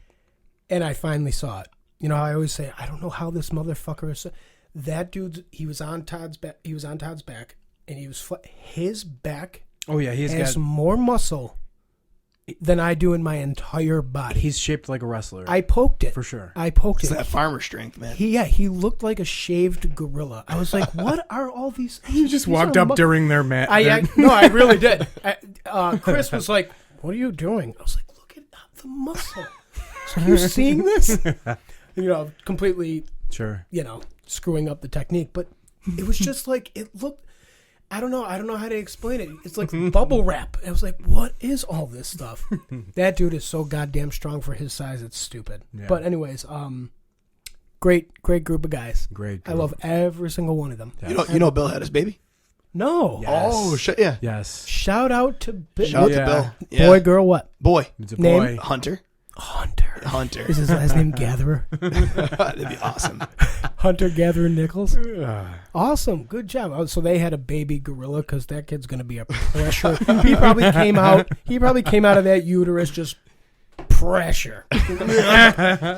And I finally saw it. You know how I always say, I don't know how this motherfucker is. That dude, he was on Todd's back. He was on Todd's back, and he was his back. Oh yeah, he's has got more muscle than I do in my entire body. He's shaped like a wrestler. I poked it for sure. I poked It's it. that farmer strength, man. He looked like a shaved gorilla. I was like, what are all these? You just walked up during their match. No, I really did. Chris was like, "What are you doing?" I was like, "Look at the muscle." So you seeing this? You know, completely. Sure. You know, screwing up the technique, but it was just like it looked. I don't know how to explain it. It's like bubble wrap. I was like, what is all this stuff? That dude is so goddamn strong for his size. It's stupid. Yeah. But anyways, Great group of guys. Great. I love every single one of them. Yes. You know Bill had his baby? No. Yes. Oh, shit, yeah. Yes. Shout out to Shout out Yeah. to Bill. Yeah. Boy, girl, what? Boy. It's a Name? boy. Hunter. Hunter. Is his last name Gatherer? That'd be awesome. Hunter Gatherer Nichols. Awesome. Good job. Oh, so they had a baby gorilla because that kid's going to be a pressure. He probably came out of that uterus just pressure.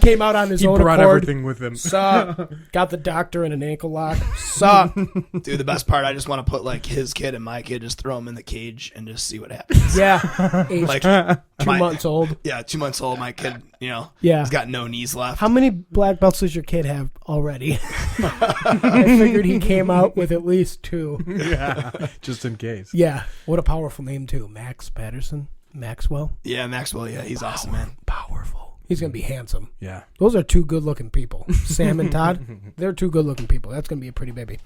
Came out on his He own brought accord. everything with him. Sup. Got the doctor in an ankle lock. Sup. Dude, the best part, I just want to put like his kid and my kid, just throw them in the cage and just see what happens. Yeah. Age Like 2 my- months old. Yeah, 2 months old. My kid, Yeah. he's got no knees left. How many black belts does your kid have already? I figured he came out with at least 2. Yeah. Just in case. Yeah. What a powerful name, too. Max Patterson. Maxwell. Yeah, Maxwell. Yeah, he's awesome, man. Powerful. He's going to be handsome. Yeah. Those are 2 good-looking people. Sam and Todd, they're 2 good-looking people. That's going to be a pretty baby.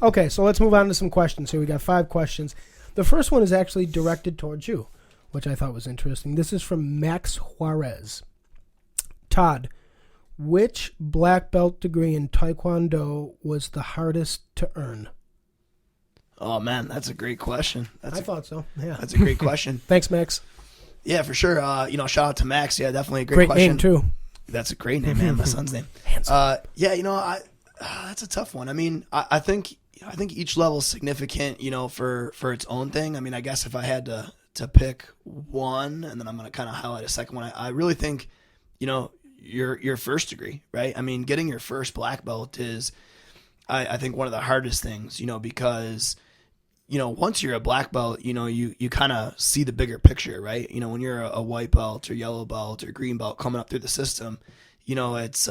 Okay, so let's move on to some questions. So we got 5 questions. The first one is actually directed towards you, which I thought was interesting. This is from Max Juarez. Todd, which black belt degree in Taekwondo was the hardest to earn? Oh man, that's a great question. I thought so. Yeah. That's a great question. Thanks, Max. Yeah, for sure. Shout out to Max. Yeah, definitely a great question. Name too. That's a great name, man. My son's name. Yeah, that's a tough one. I mean, I think each level is significant, for its own thing. I mean, I guess if I had to pick one, and then I'm going to kind of highlight a second one, I really think, your first degree, right? I mean, getting your first black belt is, I think, one of the hardest things, because once you're a black belt, you kind of see the bigger picture, right? When you're a white belt or yellow belt or green belt coming up through the system, it's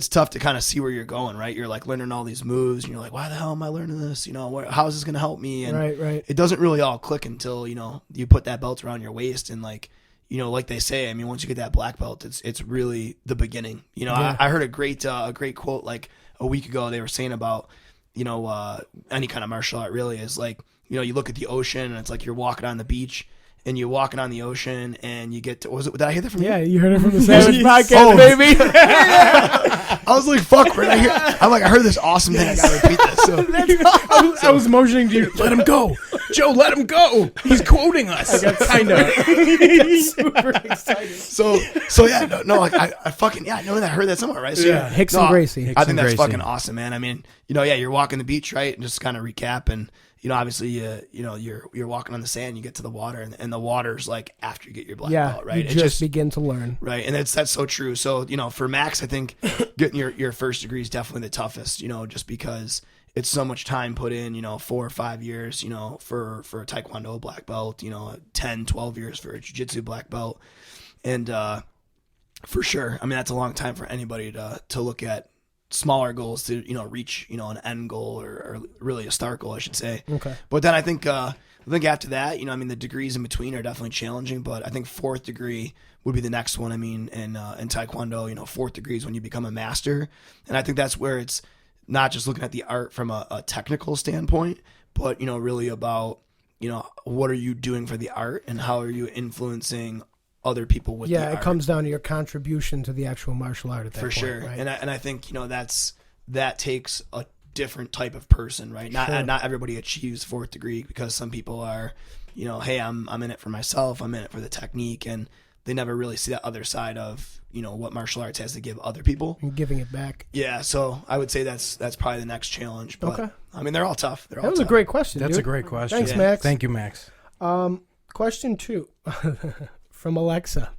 tough to kind of see where you're going, right? You're like learning all these moves and you're like, why the hell am I learning this? How is this going to help me? And Right. it doesn't really all click until, you put that belt around your waist and like they say, I mean, once you get that black belt, it's really the beginning. Yeah. I heard a great quote like a week ago. They were saying about, any kind of martial art really is like, you look at the ocean and it's like you're walking on the beach and you're walking on the ocean and you get to, did I hear that from you? Yeah, you heard it from the Savage Podcast, Oh. baby. I was like, fuck, where did I hear? I'm like, I heard this awesome thing. I gotta repeat this. So, I was motioning to you. Let him go. Joe, let him go. He's quoting us. Kind of. Super excited. so yeah, no, like I fucking, yeah, I know that I heard that somewhere, right? So, Yeah. Hicks and Gracie. I think that's Gracie. fucking awesome, man. I mean, you're walking the beach, right? And just kind of recap and, obviously, you're walking on the sand, you get to the water, and the water's like after you get your black belt, right? You just begin to learn. Right, and that's so true. So, for Max, I think getting your first degree is definitely the toughest, just because it's so much time put in, 4 or 5 years, for a Taekwondo black belt, 10, 12 years for a Jiu-Jitsu black belt. And for sure, I mean, that's a long time for anybody to look at smaller goals to reach an end goal or really a start goal, I should say. Okay. But then I think after that, I mean, the degrees in between are definitely challenging, but I think 4th degree would be the next one. I mean, in Taekwondo, 4th degree is when you become a master, and I think that's where it's not just looking at the art from a technical standpoint, but really about what are you doing for the art and how are you influencing other people with the art. It comes down to your contribution to the actual martial art at that for point, sure. right? And I think that takes a different type of person, right? Not everybody achieves 4th degree because some people are, hey, I'm in it for myself, I'm in it for the technique, and they never really see that other side of what martial arts has to give other people And giving it back. Yeah, so I would say that's probably the next challenge. But Okay. I mean, they're all tough. That was a great question. That's dude. a great question. Thanks, Yeah. Max. Thank you, Max. Question 2 from Alexa.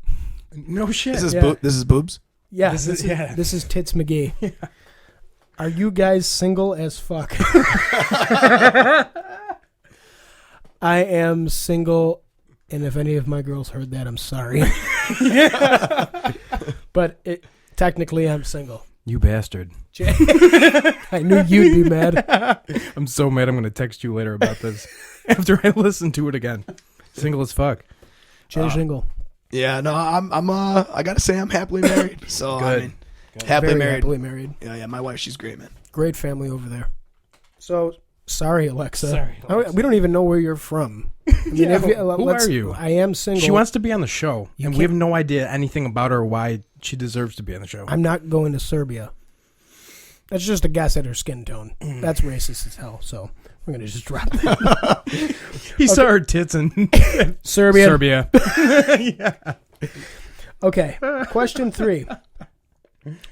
No shit. This is Yeah. this is boobs. Yeah, This is- yeah. This is Tits McGee. Are you guys single as fuck? I am single, and if any of my girls heard that, I'm sorry. But technically, I'm single. You bastard. I knew you'd be mad. I'm so mad I'm going to text you later about this after I listen to it again. Single as fuck. Jay single. Yeah, no, I gotta say I'm happily married. So I Good. mean, happily Very married. happily married. Yeah, my wife, she's great, man. Great family over there. So Sorry, Alexa. Sorry, Alexa. We don't even know where you're from. I mean, Yeah, who let's- are you? I am single. She wants to be on the show, You and we have can't- no idea anything about her or why she deserves to be on the show. I'm not going to Serbia. That's just a guess at her skin tone. That's racist as hell. So we're gonna just drop that. He saw her tits in Serbia. Serbia. Yeah. Okay. Question 3.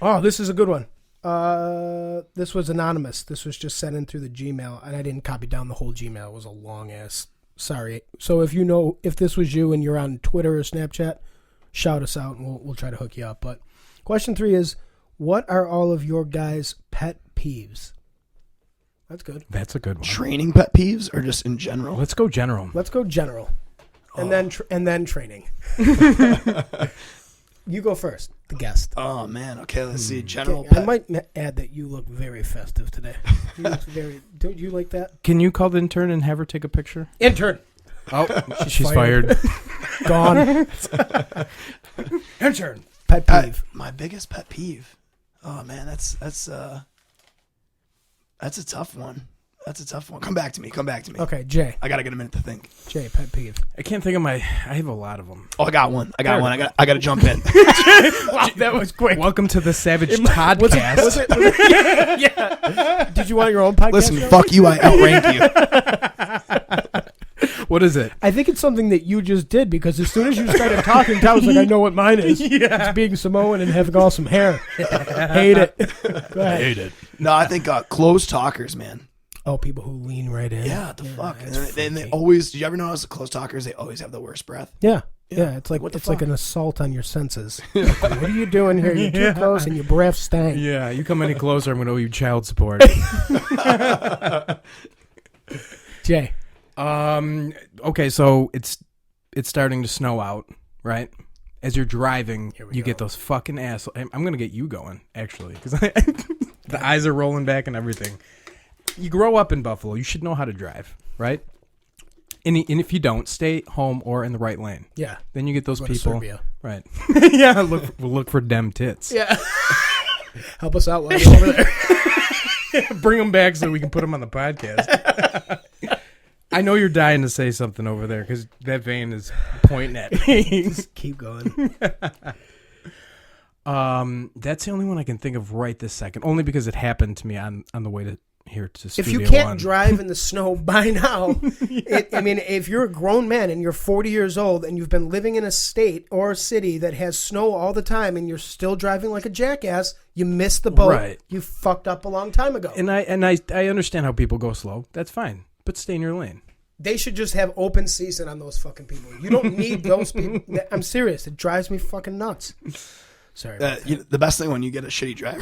Oh, this is a good one. This was anonymous. This was just sent in through the Gmail, and I didn't copy down the whole Gmail. It was a long ass. Sorry. So if this was you and you're on Twitter or Snapchat, shout us out and we'll try to hook you up. But question 3 is, what are all of your guys' pet peeves? That's good. That's a good one. Training pet peeves or just in general? Let's go general. Let's go general, and then training. You go first, the guest. Oh man. Okay. Let's see. General I pet. might add that you look very festive today. You look very. Don't you like that? Can you call the intern and have her take a picture? Intern Oh, she's fired. gone. Intern. Pet peeve. My biggest pet peeve. Oh man, that's a tough one. That's a tough one. Come back to me. Okay, Jay. I gotta get a minute to think. Jay, pet peeve. I can't think of I have a lot of them. Oh, I got one. I gotta jump in. Wow, that was quick. Welcome to the Savage Podcast. Was it? Yeah. Did you want your own podcast? Listen, show? fuck you. I outrank you. What is it? I think it's something that you just did because as soon as you started talking, Todd was like, I know what mine is. Yeah. It's being Samoan and having awesome hair. Hate it. Go ahead. it. No, I think close talkers, man. Oh, people who lean right in. Yeah, the fuck. And it's they freaky. always. Did you ever notice the close talkers? They always have the worst breath. Yeah. It's like What the it's like fuck? an assault on your senses. Like, what are you doing here? You're too close and your breath stank. Yeah, you come any closer, I'm going to owe you child support. Jay. Okay, so it's starting to snow out, right? As you're driving, you get those fucking assholes. I'm going to get you going, actually, because the eyes are rolling back and everything. You grow up in Buffalo. You should know how to drive, right? And if you don't, stay home or in the right lane. Yeah. Then you get those Go to people. Serbia. Right. Yeah, we'll look for dem tits. Yeah. Help us out while you're over there. Bring them back so we can put them on the podcast. I know you're dying to say something over there because that vein is pointing at me. Just keep going. That's the only one I can think of right this second. Only because it happened to me on the way to here to If Studio you can't One. drive in the snow by now, I mean, if you're a grown man and you're 40 years old and you've been living in a state or a city that has snow all the time and you're still driving like a jackass, you missed the boat. Right. You fucked up a long time ago. And I understand how people go slow. That's fine, but stay in your lane. They should just have open season on those fucking people. You don't need those people. I'm serious. It drives me fucking nuts. Sorry. about that. The best thing when you get a shitty driver,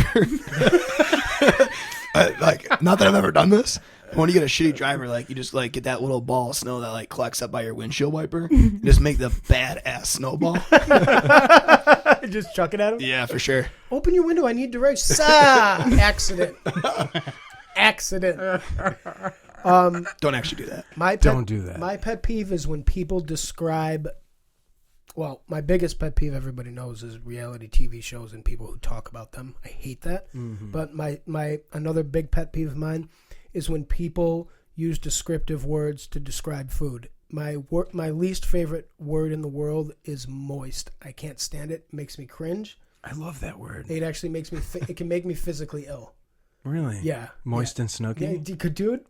like, not that I've ever done this. But when you get a shitty driver, like, you just like get that little ball of snow that like collects up by your windshield wiper, and just make the badass snowball. Just chuck it at him. Yeah, for sure. Open your window. I need to race. Accident. Accident. Don't actually do that. Don't do that. My pet peeve is when people describe. Well, my biggest pet peeve, everybody knows, is reality TV shows and people who talk about them. I hate that. Mm-hmm. But my another big pet peeve of mine is when people use descriptive words to describe food. My least favorite word in the world is moist. I can't stand it. It makes me cringe. I love that word. It actually makes me. It can make me physically ill. Really? Yeah. Moist and Yeah, snooky? dude.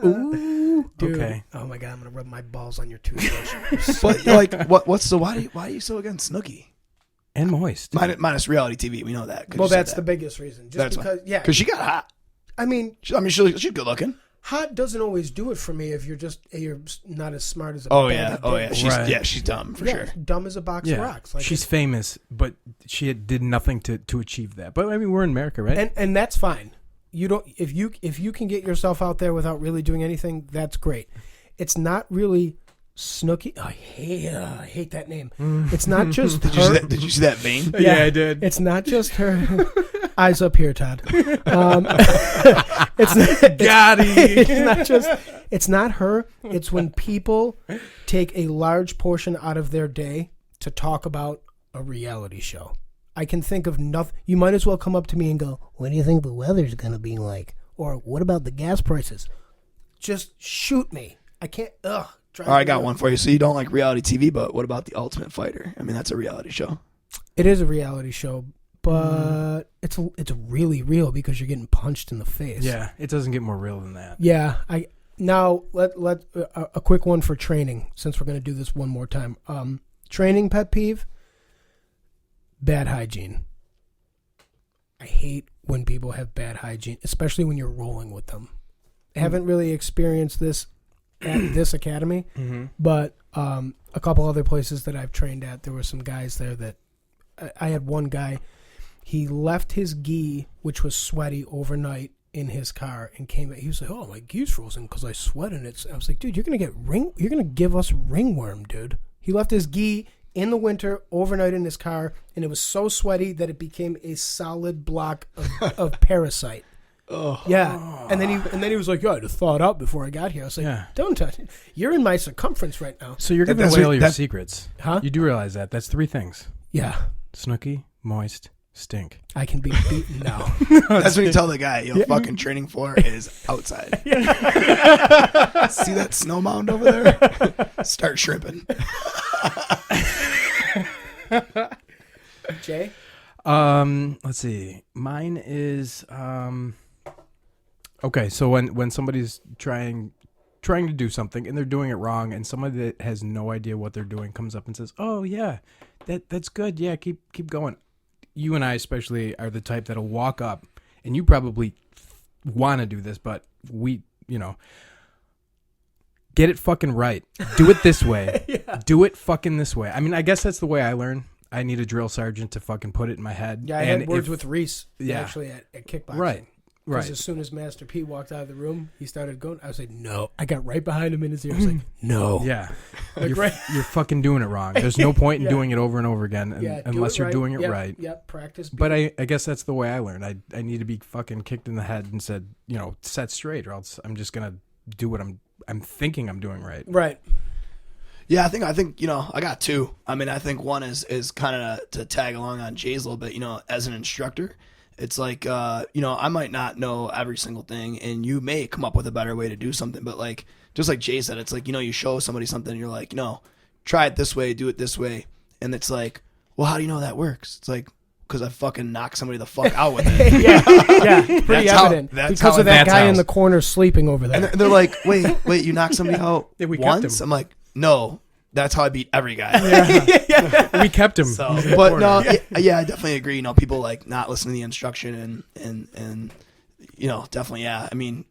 Ooh. Dude. Okay. Oh my god, I'm gonna rub my balls on your toothbrush. But like, why are you so against Snooki? And moist. Minus reality TV, we know that. 'cause Well, you said that's that. the biggest reason. Just That's why. because, yeah. Because she got hot. I mean, She's good looking. hot doesn't always do it for me if you're not as smart as a Oh bag yeah, of dicks. Right. She's dumb for Yeah, sure. dumb as a box of rocks. Like she's famous, but she did nothing to achieve that. But I mean, we're in America, right? and that's fine. You don't if you can get yourself out there without really doing anything, that's great. It's not really Snooki. I hate that name. It's not just Did her. you see that vein? Yeah, I did. It's not just her. Eyes up here, Todd. It's Got it. it's not her. It's when people take a large portion out of their day to talk about a reality show. I can think of nothing. You might as well come up to me and go, "What do you think the weather's going to be like?" Or, "What about the gas prices?" Just shoot me. I can't. Ugh. All right, I got one for you. So you don't like reality TV, but what about The Ultimate Fighter? I mean, that's a reality show. It is a reality show, but it's really real because you're getting punched in the face. Yeah, it doesn't get more real than that. Yeah. Now let a quick one for training, since we're going to do this one more time. Training pet peeve: bad hygiene. I hate when people have bad hygiene, especially when you're rolling with them. I haven't really experienced this at this academy, but a couple other places that I've trained at, there were some guys there that I had one guy. He left his gi, which was sweaty, overnight in his car, and came. He was like, "Oh, my gi's frozen because I sweat in it." I was like, "Dude, you're gonna give us ringworm, dude." He left his gi in the winter overnight in his car, and it was so sweaty that it became a solid block of parasite. Oh yeah, and then he was like, "Yo, I had to thaw it out before I got here." I was like, "Don't touch it. You're in my circumference right now." So you're giving away all your secrets, huh? You do realize that that's 3 things: Yeah, snooky, moist, stink. I can be beaten now. That's when you tell the guy, "Your fucking training floor is outside." See that snow mound over there? Start shrimping. Jay? Let's see. Mine is okay, so when somebody's trying to do something and they're doing it wrong, and somebody that has no idea what they're doing comes up and says, "Oh yeah, that's good. Yeah, keep going." You and I especially are the type that'll walk up, and you probably want to do this, but we, get it fucking right. Do it this way. Yeah. Do it fucking this way. I mean, I guess that's the way I learn. I need a drill sergeant to fucking put it in my head. Yeah, I had words with Reese actually at kickboxing. Right. Because as soon as Master P walked out of the room, he started going. I was like, "No." I got right behind him in his ear. I was like, "No." Yeah. Like, you're fucking doing it wrong. There's no point in doing it over and over again unless you're doing it yep, right. Yep, practice. But I guess that's the way I learned. I need to be fucking kicked in the head and said, set straight, or else I'm just going to do what I'm thinking I'm doing right. Right. Yeah, I think I got 2. I mean, I think one is kind of to tag along on Jay's a little bit. As an instructor, it's like I might not know every single thing, and you may come up with a better way to do something. But like just like Jay said, it's like you show somebody something, and you're like, try it this way, do it this way, and it's like, well, how do you know that works? It's like, because I fucking knocked somebody the fuck out with it. yeah, pretty evident. Because of that guy in the corner sleeping over there. And they're like, wait, you knocked somebody out we once? kept him. I'm like, no, that's how I beat every guy. We kept him. So, but no, yeah, I definitely agree. People like not listening to the instruction and definitely, yeah. I mean,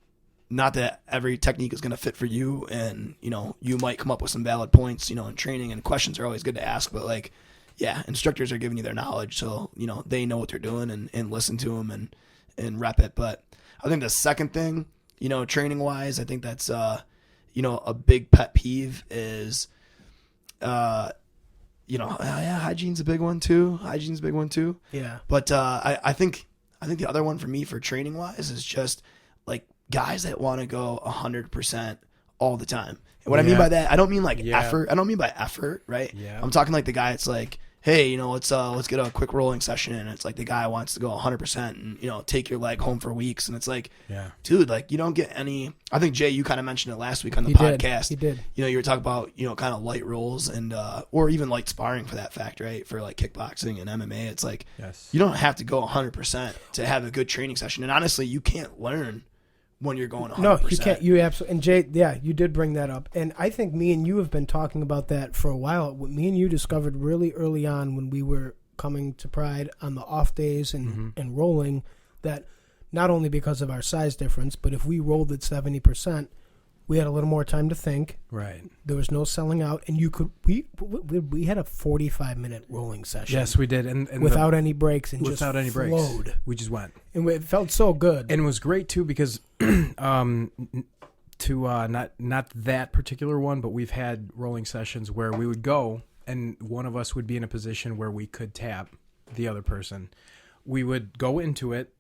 not that every technique is going to fit for you, and you might come up with some valid points, in training, and questions are always good to ask, but like, yeah, instructors are giving you their knowledge, so they know what they're doing, and listen to them and rep it. But I think the second thing, training wise, I think that's a big pet peeve is hygiene's a big one too. Yeah. But I think the other one for me for training wise is just like guys that want to go 100% all the time. And what I mean by that, I don't mean like effort. I don't mean by effort, right? Yeah. I'm talking like the guy that's like, hey, let's get a quick rolling session, and it's like the guy wants to go 100% and take your leg home for weeks, and it's like, dude, like you don't get any. I think Jay, you kind of mentioned it last week on the podcast. He did. You were talking about kind of light rolls and or even light sparring for that fact, right? For like kickboxing and MMA, it's like you don't have to go 100% to have a good training session, and honestly, you can't learn when you're going 100%. No, you can't. You absolutely. And Jay, yeah, you did bring that up. And I think me and you have been talking about that for a while. What me and you discovered really early on when we were coming to Pride on the off days and rolling, that not only because of our size difference, but if we rolled at 70%, we had a little more time to think. Right. There was no selling out, and you could we had a 45-minute rolling session. Yes, we did, and without any breaks, and without just any breaks, flowed. we just went, and it felt so good. and it was great too because not that particular one, but we've had rolling sessions where we would go, and one of us would be in a position where we could tap the other person. We would go into it.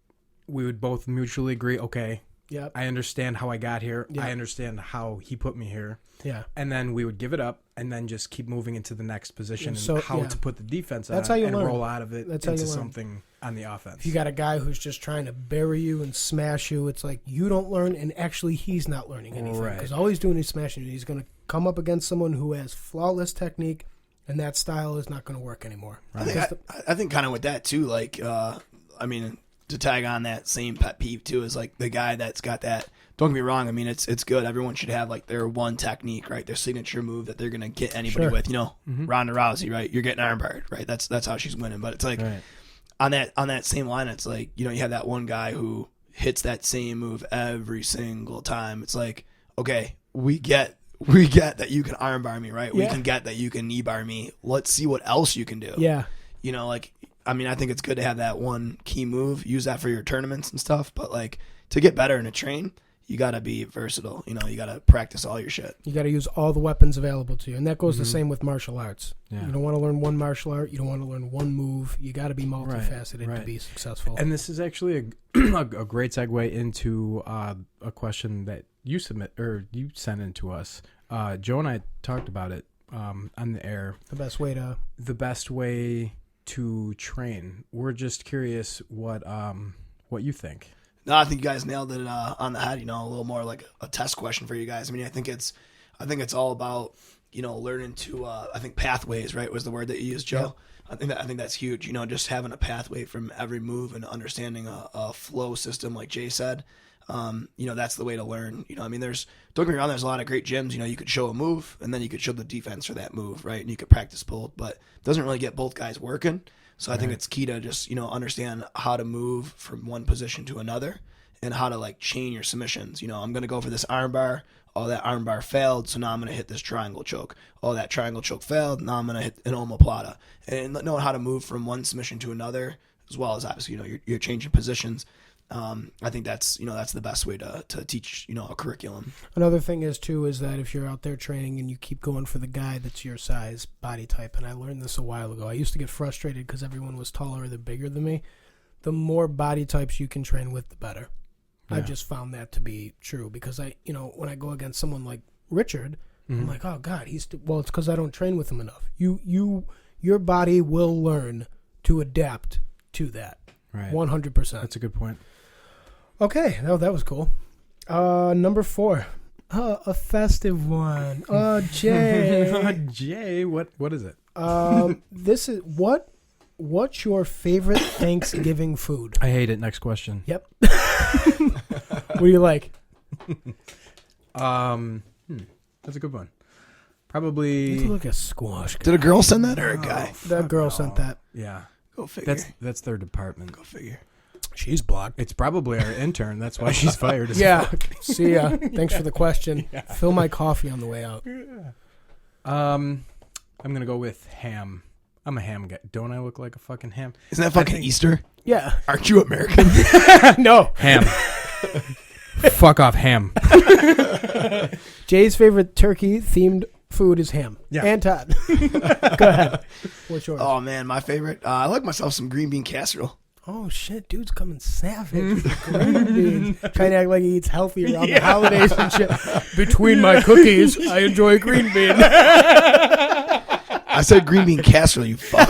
We would both mutually agree, okay, Yep. I understand how I got here. Yeah. I understand how he put me here. Yeah. And then we would give it up and then just keep moving into the next position So, and how yeah. to put the defense That's on how you and learn. roll out of it That's how into you learn. something on the offense. If you got a guy who's just trying to bury you and smash you, it's like you don't learn, and actually he's not learning anything. Right. Because all he's doing is smashing you. He's going to come up against someone who has flawless technique, and that style is not going to work anymore. I think kind of with that too, like, I mean, to tag on that same pet peeve too, is like the guy that's got that. Don't get me wrong. I mean, it's good. Everyone should have like their one technique, right? Their signature move that they're gonna get anybody Sure. with. You know, Ronda Rousey, right? You're getting armbarred, right? That's how she's winning. But it's like Right. on that same line, it's like, you know, you have that one guy who hits that same move every single time. It's like, okay, we get that you can armbar me, right? We Yeah. can get that you can knee bar me. Let's see what else you can do. Yeah. You know, like, I mean, I think it's good to have that one key move, use that for your tournaments and stuff, but like to get better and to train, you got to be versatile. You know, you got to practice all your shit. You got to use all the weapons available to you. And that goes the same with martial arts. Yeah. You don't want to learn one martial art. You don't want to learn one move. You got to be multifaceted Right. to be successful. And this is actually a great segue into a question that you sent in to us. Joe and I talked about it on the air. the best way To train. We're just curious what you think. No, I think you guys nailed it on the head. You know, a little more like a test question for you guys. I mean, I think it's all about, you know, learning to. I think pathways, right, was the word that you used, Joe. Yeah. I think that's huge. You know, just having a pathway from every move and understanding a flow system, like Jay said. You know, that's the way to learn. You know, I mean, don't get me wrong, there's a lot of great gyms. You know, you could show a move and then you could show the defense for that move, right? And you could practice both, but it doesn't really get both guys working. So I think it's key to just, you know, understand how to move from one position to another and how to like chain your submissions. You know, I'm going to go for this arm bar. Oh, that arm bar failed, so now I'm going to hit this triangle choke. Oh, that triangle choke failed, now I'm going to hit an omoplata. And knowing how to move from one submission to another, as well as obviously, you know, you're changing positions. I think that's the best way to teach, you know, a curriculum. Another thing is that if you're out there training and you keep going for the guy that's your size, body type, and I learned this a while ago. I used to get frustrated because everyone was taller or bigger than me. The more body types you can train with, the better. Yeah. I've just found that to be true because when I go against someone like Richard, I'm like, oh God, it's because I don't train with him enough. Your body will learn to adapt to that. Right. 100%. That's a good point. Okay, that was cool. Number 4. A festive one. Oh, Jay. Jay, what is it? This is what's your favorite Thanksgiving food? I hate it. Next question. Yep. What do you like? That's a good one. Probably. You look like a squash guy. Did a girl send that or a guy? That girl sent that. Yeah. Go figure. That's their department. Go figure. She's blocked. It's probably our intern. That's why she's fired. As Yeah. fuck. See ya. Thanks for the question. Fill my coffee on the way out. I'm gonna go with ham. I'm a ham guy. Don't I look like a fucking ham? Isn't that fucking Easter? Yeah. Aren't you American? No. Ham. Fuck off, ham. Jay's favorite turkey-themed food is ham. Yeah. And Todd. Go ahead. What's yours? Oh man, my favorite. I like myself some green bean casserole. Oh shit, dude's coming savage. with green beans. Trying to act like he eats healthy around the holidays and shit. Between my cookies, I enjoy green bean. I said green bean casserole, you fuck.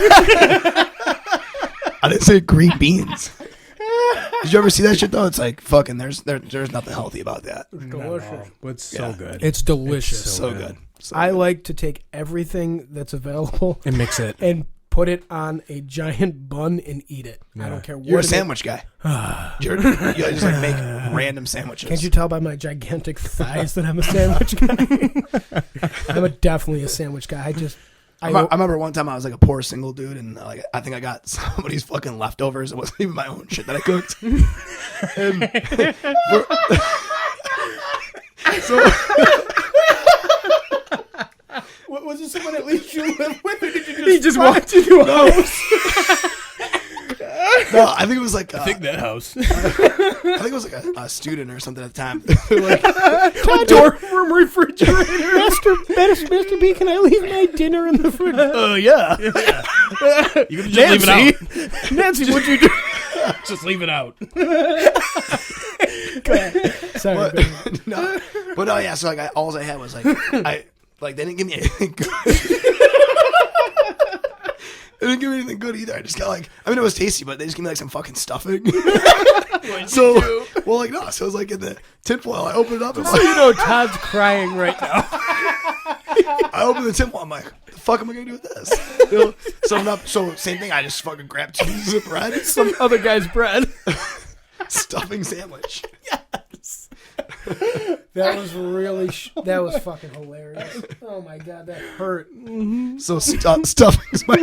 I didn't say green beans. Did you ever see that shit though? It's like fucking. There's nothing healthy about that. Delicious. But it's so good. It's delicious. It's So good. So I good. like to take everything that's available And mix it. and put it on a giant bun and eat it. I Yeah. don't care what You're a it is. sandwich guy. You just like make random sandwiches. Can't you tell by my gigantic thighs that I'm a sandwich guy? I'm definitely a sandwich guy. I remember one time I was like a poor single dude, and like I think I got somebody's fucking leftovers. It wasn't even my own shit that I cooked. Was it someone at least you live with, or did you He just walked into a house. No, I think it was like that house. I think it was like a student or something at the time. They were like, a dorm refrigerator? Mr. B, can I leave my dinner in the fridge? yeah. You can just leave it out. Nancy, what'd you do? Just leave it out. Sorry. But no, yeah. So like, all I had was like, they didn't give me anything good. They didn't give me anything good either. I just got like, I mean, it was tasty, but they just gave me like some fucking stuffing. So it was like in the tinfoil. I opened it up. And So you know Todd's crying right now. I opened the tinfoil. I'm like, the fuck am I gonna do with this? So same thing. I just fucking grabbed 2 pieces of bread, Some other guy's bread. stuffing sandwich. That was really, that was fucking hilarious. Oh my God, that hurt. So stuffing's my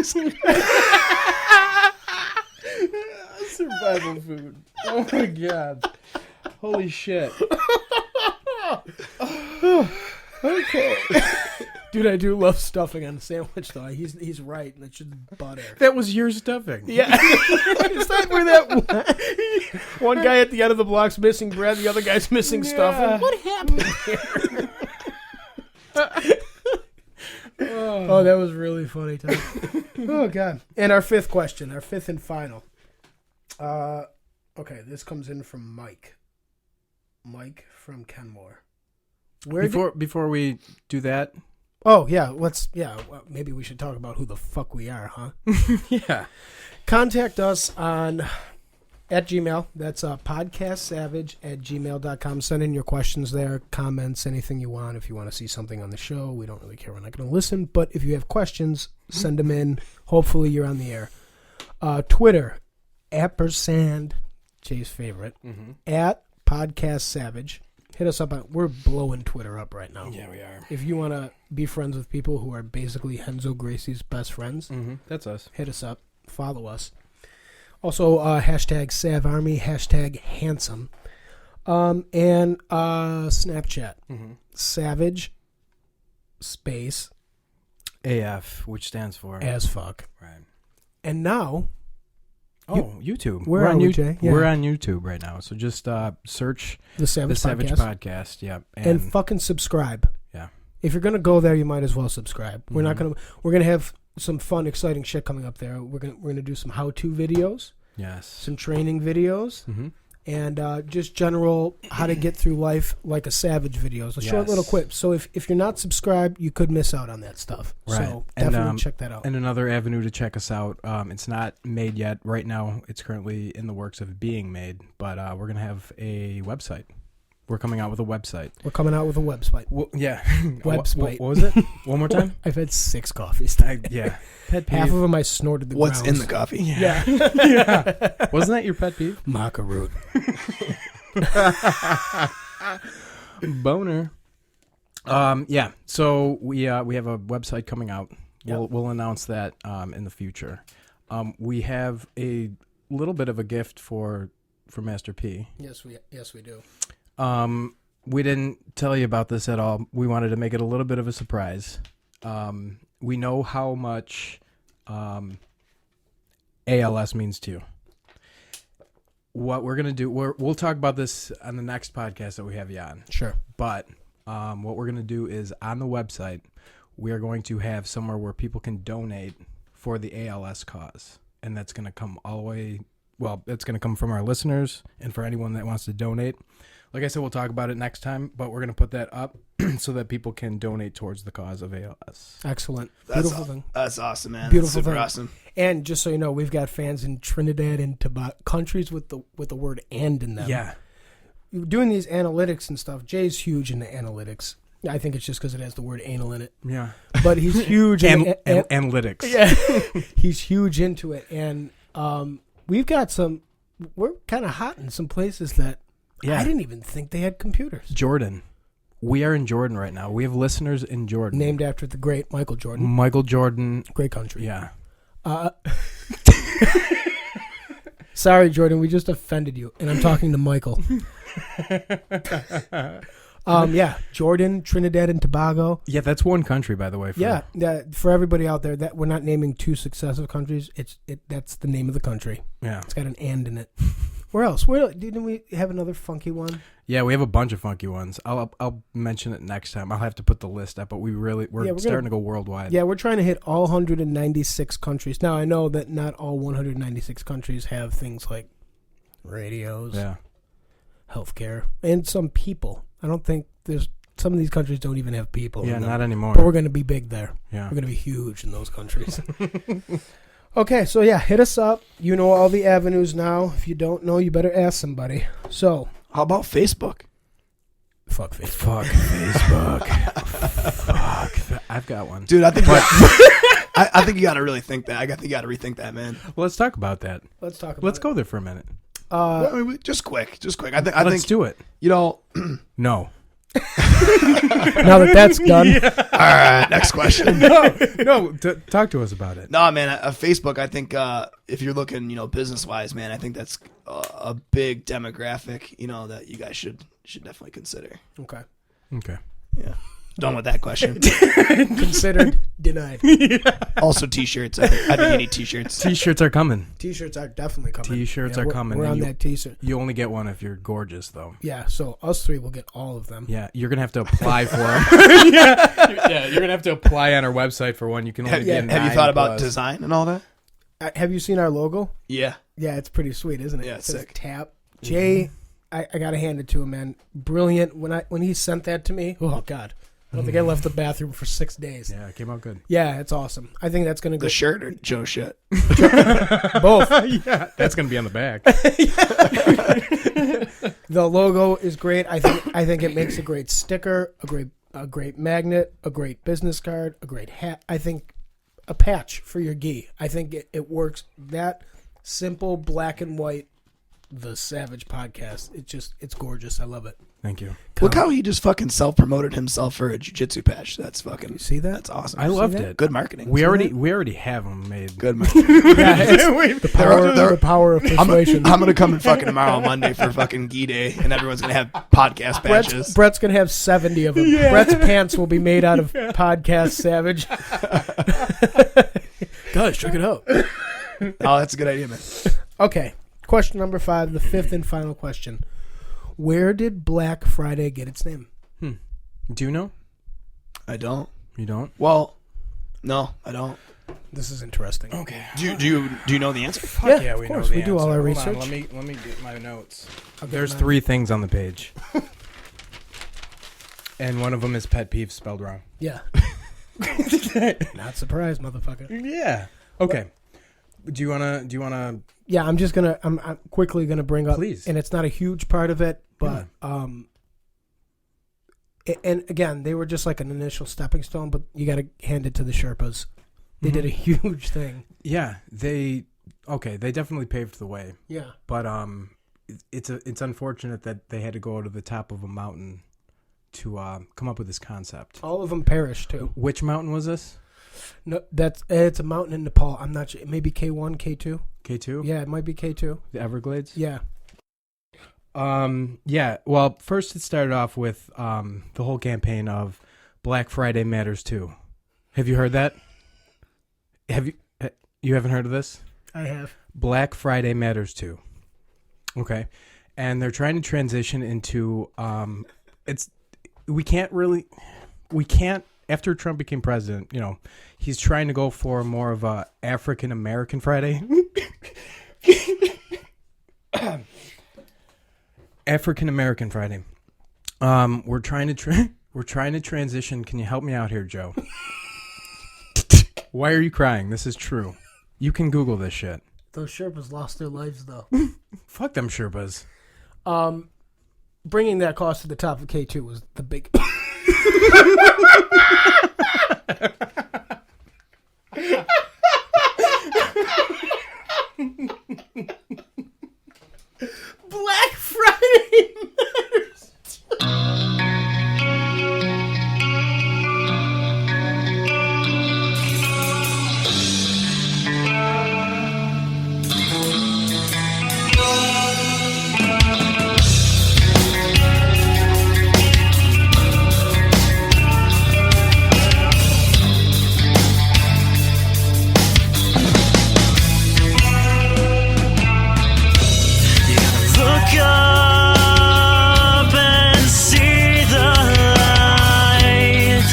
Survival food. Oh my God. Holy shit. Okay. Dude, I do love stuffing on a sandwich, though. He's right. That should be butter. That was your stuffing. Yeah. Is that where that one guy at the end of the block's missing bread, the other guy's missing stuffing? What happened here? Oh, that was really funny, Tom. Oh, God. And our fifth question, our fifth and final. Okay, this comes in from Mike. Mike from Kenmore. Before we do that, well, maybe we should talk about who the fuck we are, huh? yeah, contact us at Gmail. That's podcastsavage@gmail.com. Send in your questions there, comments, anything you want. If you want to see something on the show, we don't really care. We're not going to listen. But if you have questions, send them in. Hopefully you're on the air. Twitter, @% Jay's favorite, at Podcast Savage. Hit us up. We're blowing Twitter up right now. Yeah, we are. If you want to be friends with people who are basically Henzo Gracie's best friends, that's us. hit us up. Follow us. Also, hashtag SavArmy, hashtag handsome. And Snapchat. Savage space AF, which stands for as fuck. Right. And now... YouTube. Where are we, Jay? Yeah. We're on YouTube right now. So just search The Savage Podcast. Yeah. And fucking subscribe. Yeah. If you're going to go there, you might as well subscribe. We're going to have some fun, exciting shit coming up there. We're going to do some how-to videos. Yes. Some training videos. And just general how to get through life like a savage videos. A short little clip. So if you're not subscribed, you could miss out on that stuff. Right. So definitely check that out. And another avenue to check us out. It's not made yet. Right now, it's currently in the works of being made. But we're going to have a website. We're coming out with a website. Well, yeah. Website. What was it? One more time? I've had 6 coffees. Yeah. Half of them I snorted the What's grounds. in the coffee? Yeah. Yeah. Wasn't that your pet peeve? Maca root. Boner. Yeah. So we have a website coming out. Yep. We'll announce that in the future. We have a little bit of a gift for Master P. Yes, we do. We didn't tell you about this at all. We wanted to make it a little bit of a surprise. We know how much ALS means to you. What we're going to do, we'll talk about this on the next podcast that we have you on. Sure. But what we're going to do is on the website, we are going to have somewhere where people can donate for the ALS cause. And that's going to come all the way, it's going to come from our listeners and for anyone that wants to donate. Like I said, we'll talk about it next time, but we're going to put that up so that people can donate towards the cause of ALS. Excellent. Beautiful thing. That's awesome, man. Beautiful That's super thing. awesome. And just so you know, we've got fans in Trinidad and Tobago, countries with the word "and" in them. Yeah. Doing these analytics and stuff, Jay's huge into analytics. I think it's just because it has the word anal in it. Yeah. But he's huge into analytics. Yeah. He's huge into it. And we've got we're kind of hot in some places that I didn't even think they had computers. Jordan. We are in Jordan right now. We have listeners in Jordan. Named after the great Michael Jordan. Michael Jordan. Great country. Yeah. Sorry, Jordan. We just offended you. And I'm talking to Michael. Yeah. Jordan, Trinidad, and Tobago. Yeah, that's one country, by the way. For everybody out there, that we're not naming 2 successive countries. That's the name of the country. Yeah. It's got an "and" in it. Where else? Didn't we have another funky one? Yeah, we have a bunch of funky ones. I'll mention it next time. I'll have to put the list up, but we're starting to go worldwide. Yeah, we're trying to hit all 196 countries. Now, I know that not all 196 countries have things like radios, Yeah. healthcare, and some people. I don't think there's some of these countries don't even have people. Yeah, in them. not anymore. But we're going to be big there. Yeah. We're going to be huge in those countries. Okay, so yeah, hit us up. You know all the avenues now. If you don't know, you better ask somebody. So, How about Facebook? fuck Facebook. Fuck Facebook. Fuck. I've got one. Dude, I think I think you got to really think that. I think you got to rethink that, man. Well, let's talk about that. Let's talk about Let's it. go there for a minute. Just quick. Let's do it. You know, No. Now that that's done, all right, next question. No. Talk to us about it. No, man, Facebook, I think if you're looking, business-wise, man, I think that's a big demographic, that you guys should definitely consider. okay. Okay. Yeah. Done with that question. Considered denied. Also, T-shirts. I think you need T-shirts. T-shirts are coming. T-shirts are definitely coming. T-shirts are coming. We're on You- that T-shirt. You only get one if you're gorgeous, though. Yeah, so us three will get all of them. Yeah, you're gonna have to apply for them. yeah, you're gonna have to apply on our website for one. You can only get Have you 9 thought about plus. design and all that? Have you seen our logo? Yeah. Yeah, it's pretty sweet, isn't it? Yeah, It it's says sick. Tap. Jay, I gotta hand it to him, man. Brilliant. When he sent that to me, oh god, I don't think I left the bathroom for 6 days. Yeah, it came out good. Yeah, it's awesome. I think that's gonna go The shirt or Joe shit? both. Yeah, that's gonna be on the back. The logo is great. I think it makes a great sticker, a great magnet, a great business card, a great hat. I think a patch for your gi. I think it works. That simple black and white, the Savage Podcast. It's gorgeous. I love it. Thank you. Look how he just fucking self-promoted himself for a jiu-jitsu patch. That's fucking. You see that? That's awesome. I loved that? it. Good marketing. We already have them made. Good marketing. Yeah, it's the power of persuasion. I'm gonna come in fucking tomorrow Monday for fucking gi day, and everyone's gonna have podcast patches. Brett's gonna have 70 of them. Brett's pants will be made out of Podcast Savage. Guys, check it out. Oh, that's a good idea, man. Okay, question number 5, the fifth and final question. Where did Black Friday get its name? Do you know? I don't. You don't? Well, no, I don't. This is interesting. Okay. Do you know the answer? Fuck Yeah, we of know course. the We do all answer. our Hold on, research. let me get my notes. I'll get There's mine. 3 things on the page, and one of them is pet peeve spelled wrong. Yeah. Not surprised, motherfucker. Yeah. Okay. Do you wanna? Yeah, I'm just gonna. I'm quickly gonna bring up. Please. And it's not a huge part of it, but and again, they were just like an initial stepping stone. But you got to hand it to the Sherpas. They did a huge thing. Yeah. They definitely paved the way, Yeah. but it's unfortunate that they had to go to the top of a mountain to come up with this concept. All of them perished too. Which mountain was this? No, it's a mountain in Nepal. I'm not sure. Maybe K1, K2. K2? Yeah, it might be K2. The Everglades? Yeah. Yeah. Well, first it started off with the whole campaign of Black Friday Matters Too. Have you heard that? You haven't heard of this? I have. Black Friday Matters Too. Okay. And they're trying to transition into we can't after Trump became president, he's trying to go for more of a African American Friday. African American Friday. We're trying to transition. Can you help me out here, Joe? Why are you crying? This is true. You can Google this shit. Those Sherpas lost their lives though. Fuck them Sherpas. Bringing that cost to the top of K2 was the big. Black Friday matters. Look up and see the light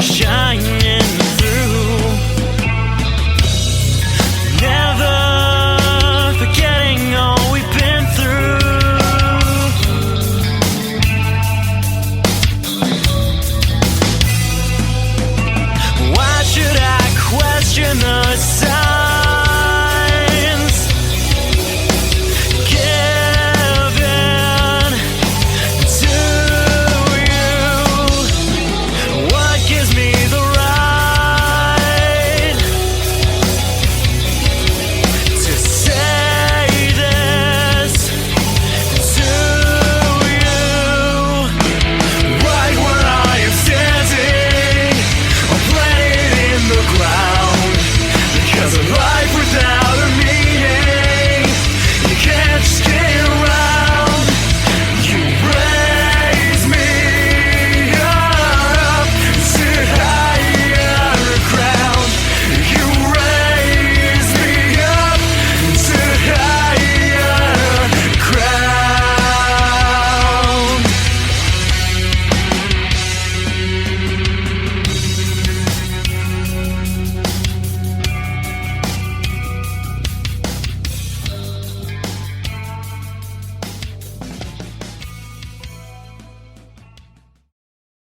shining through. Never forget astronaut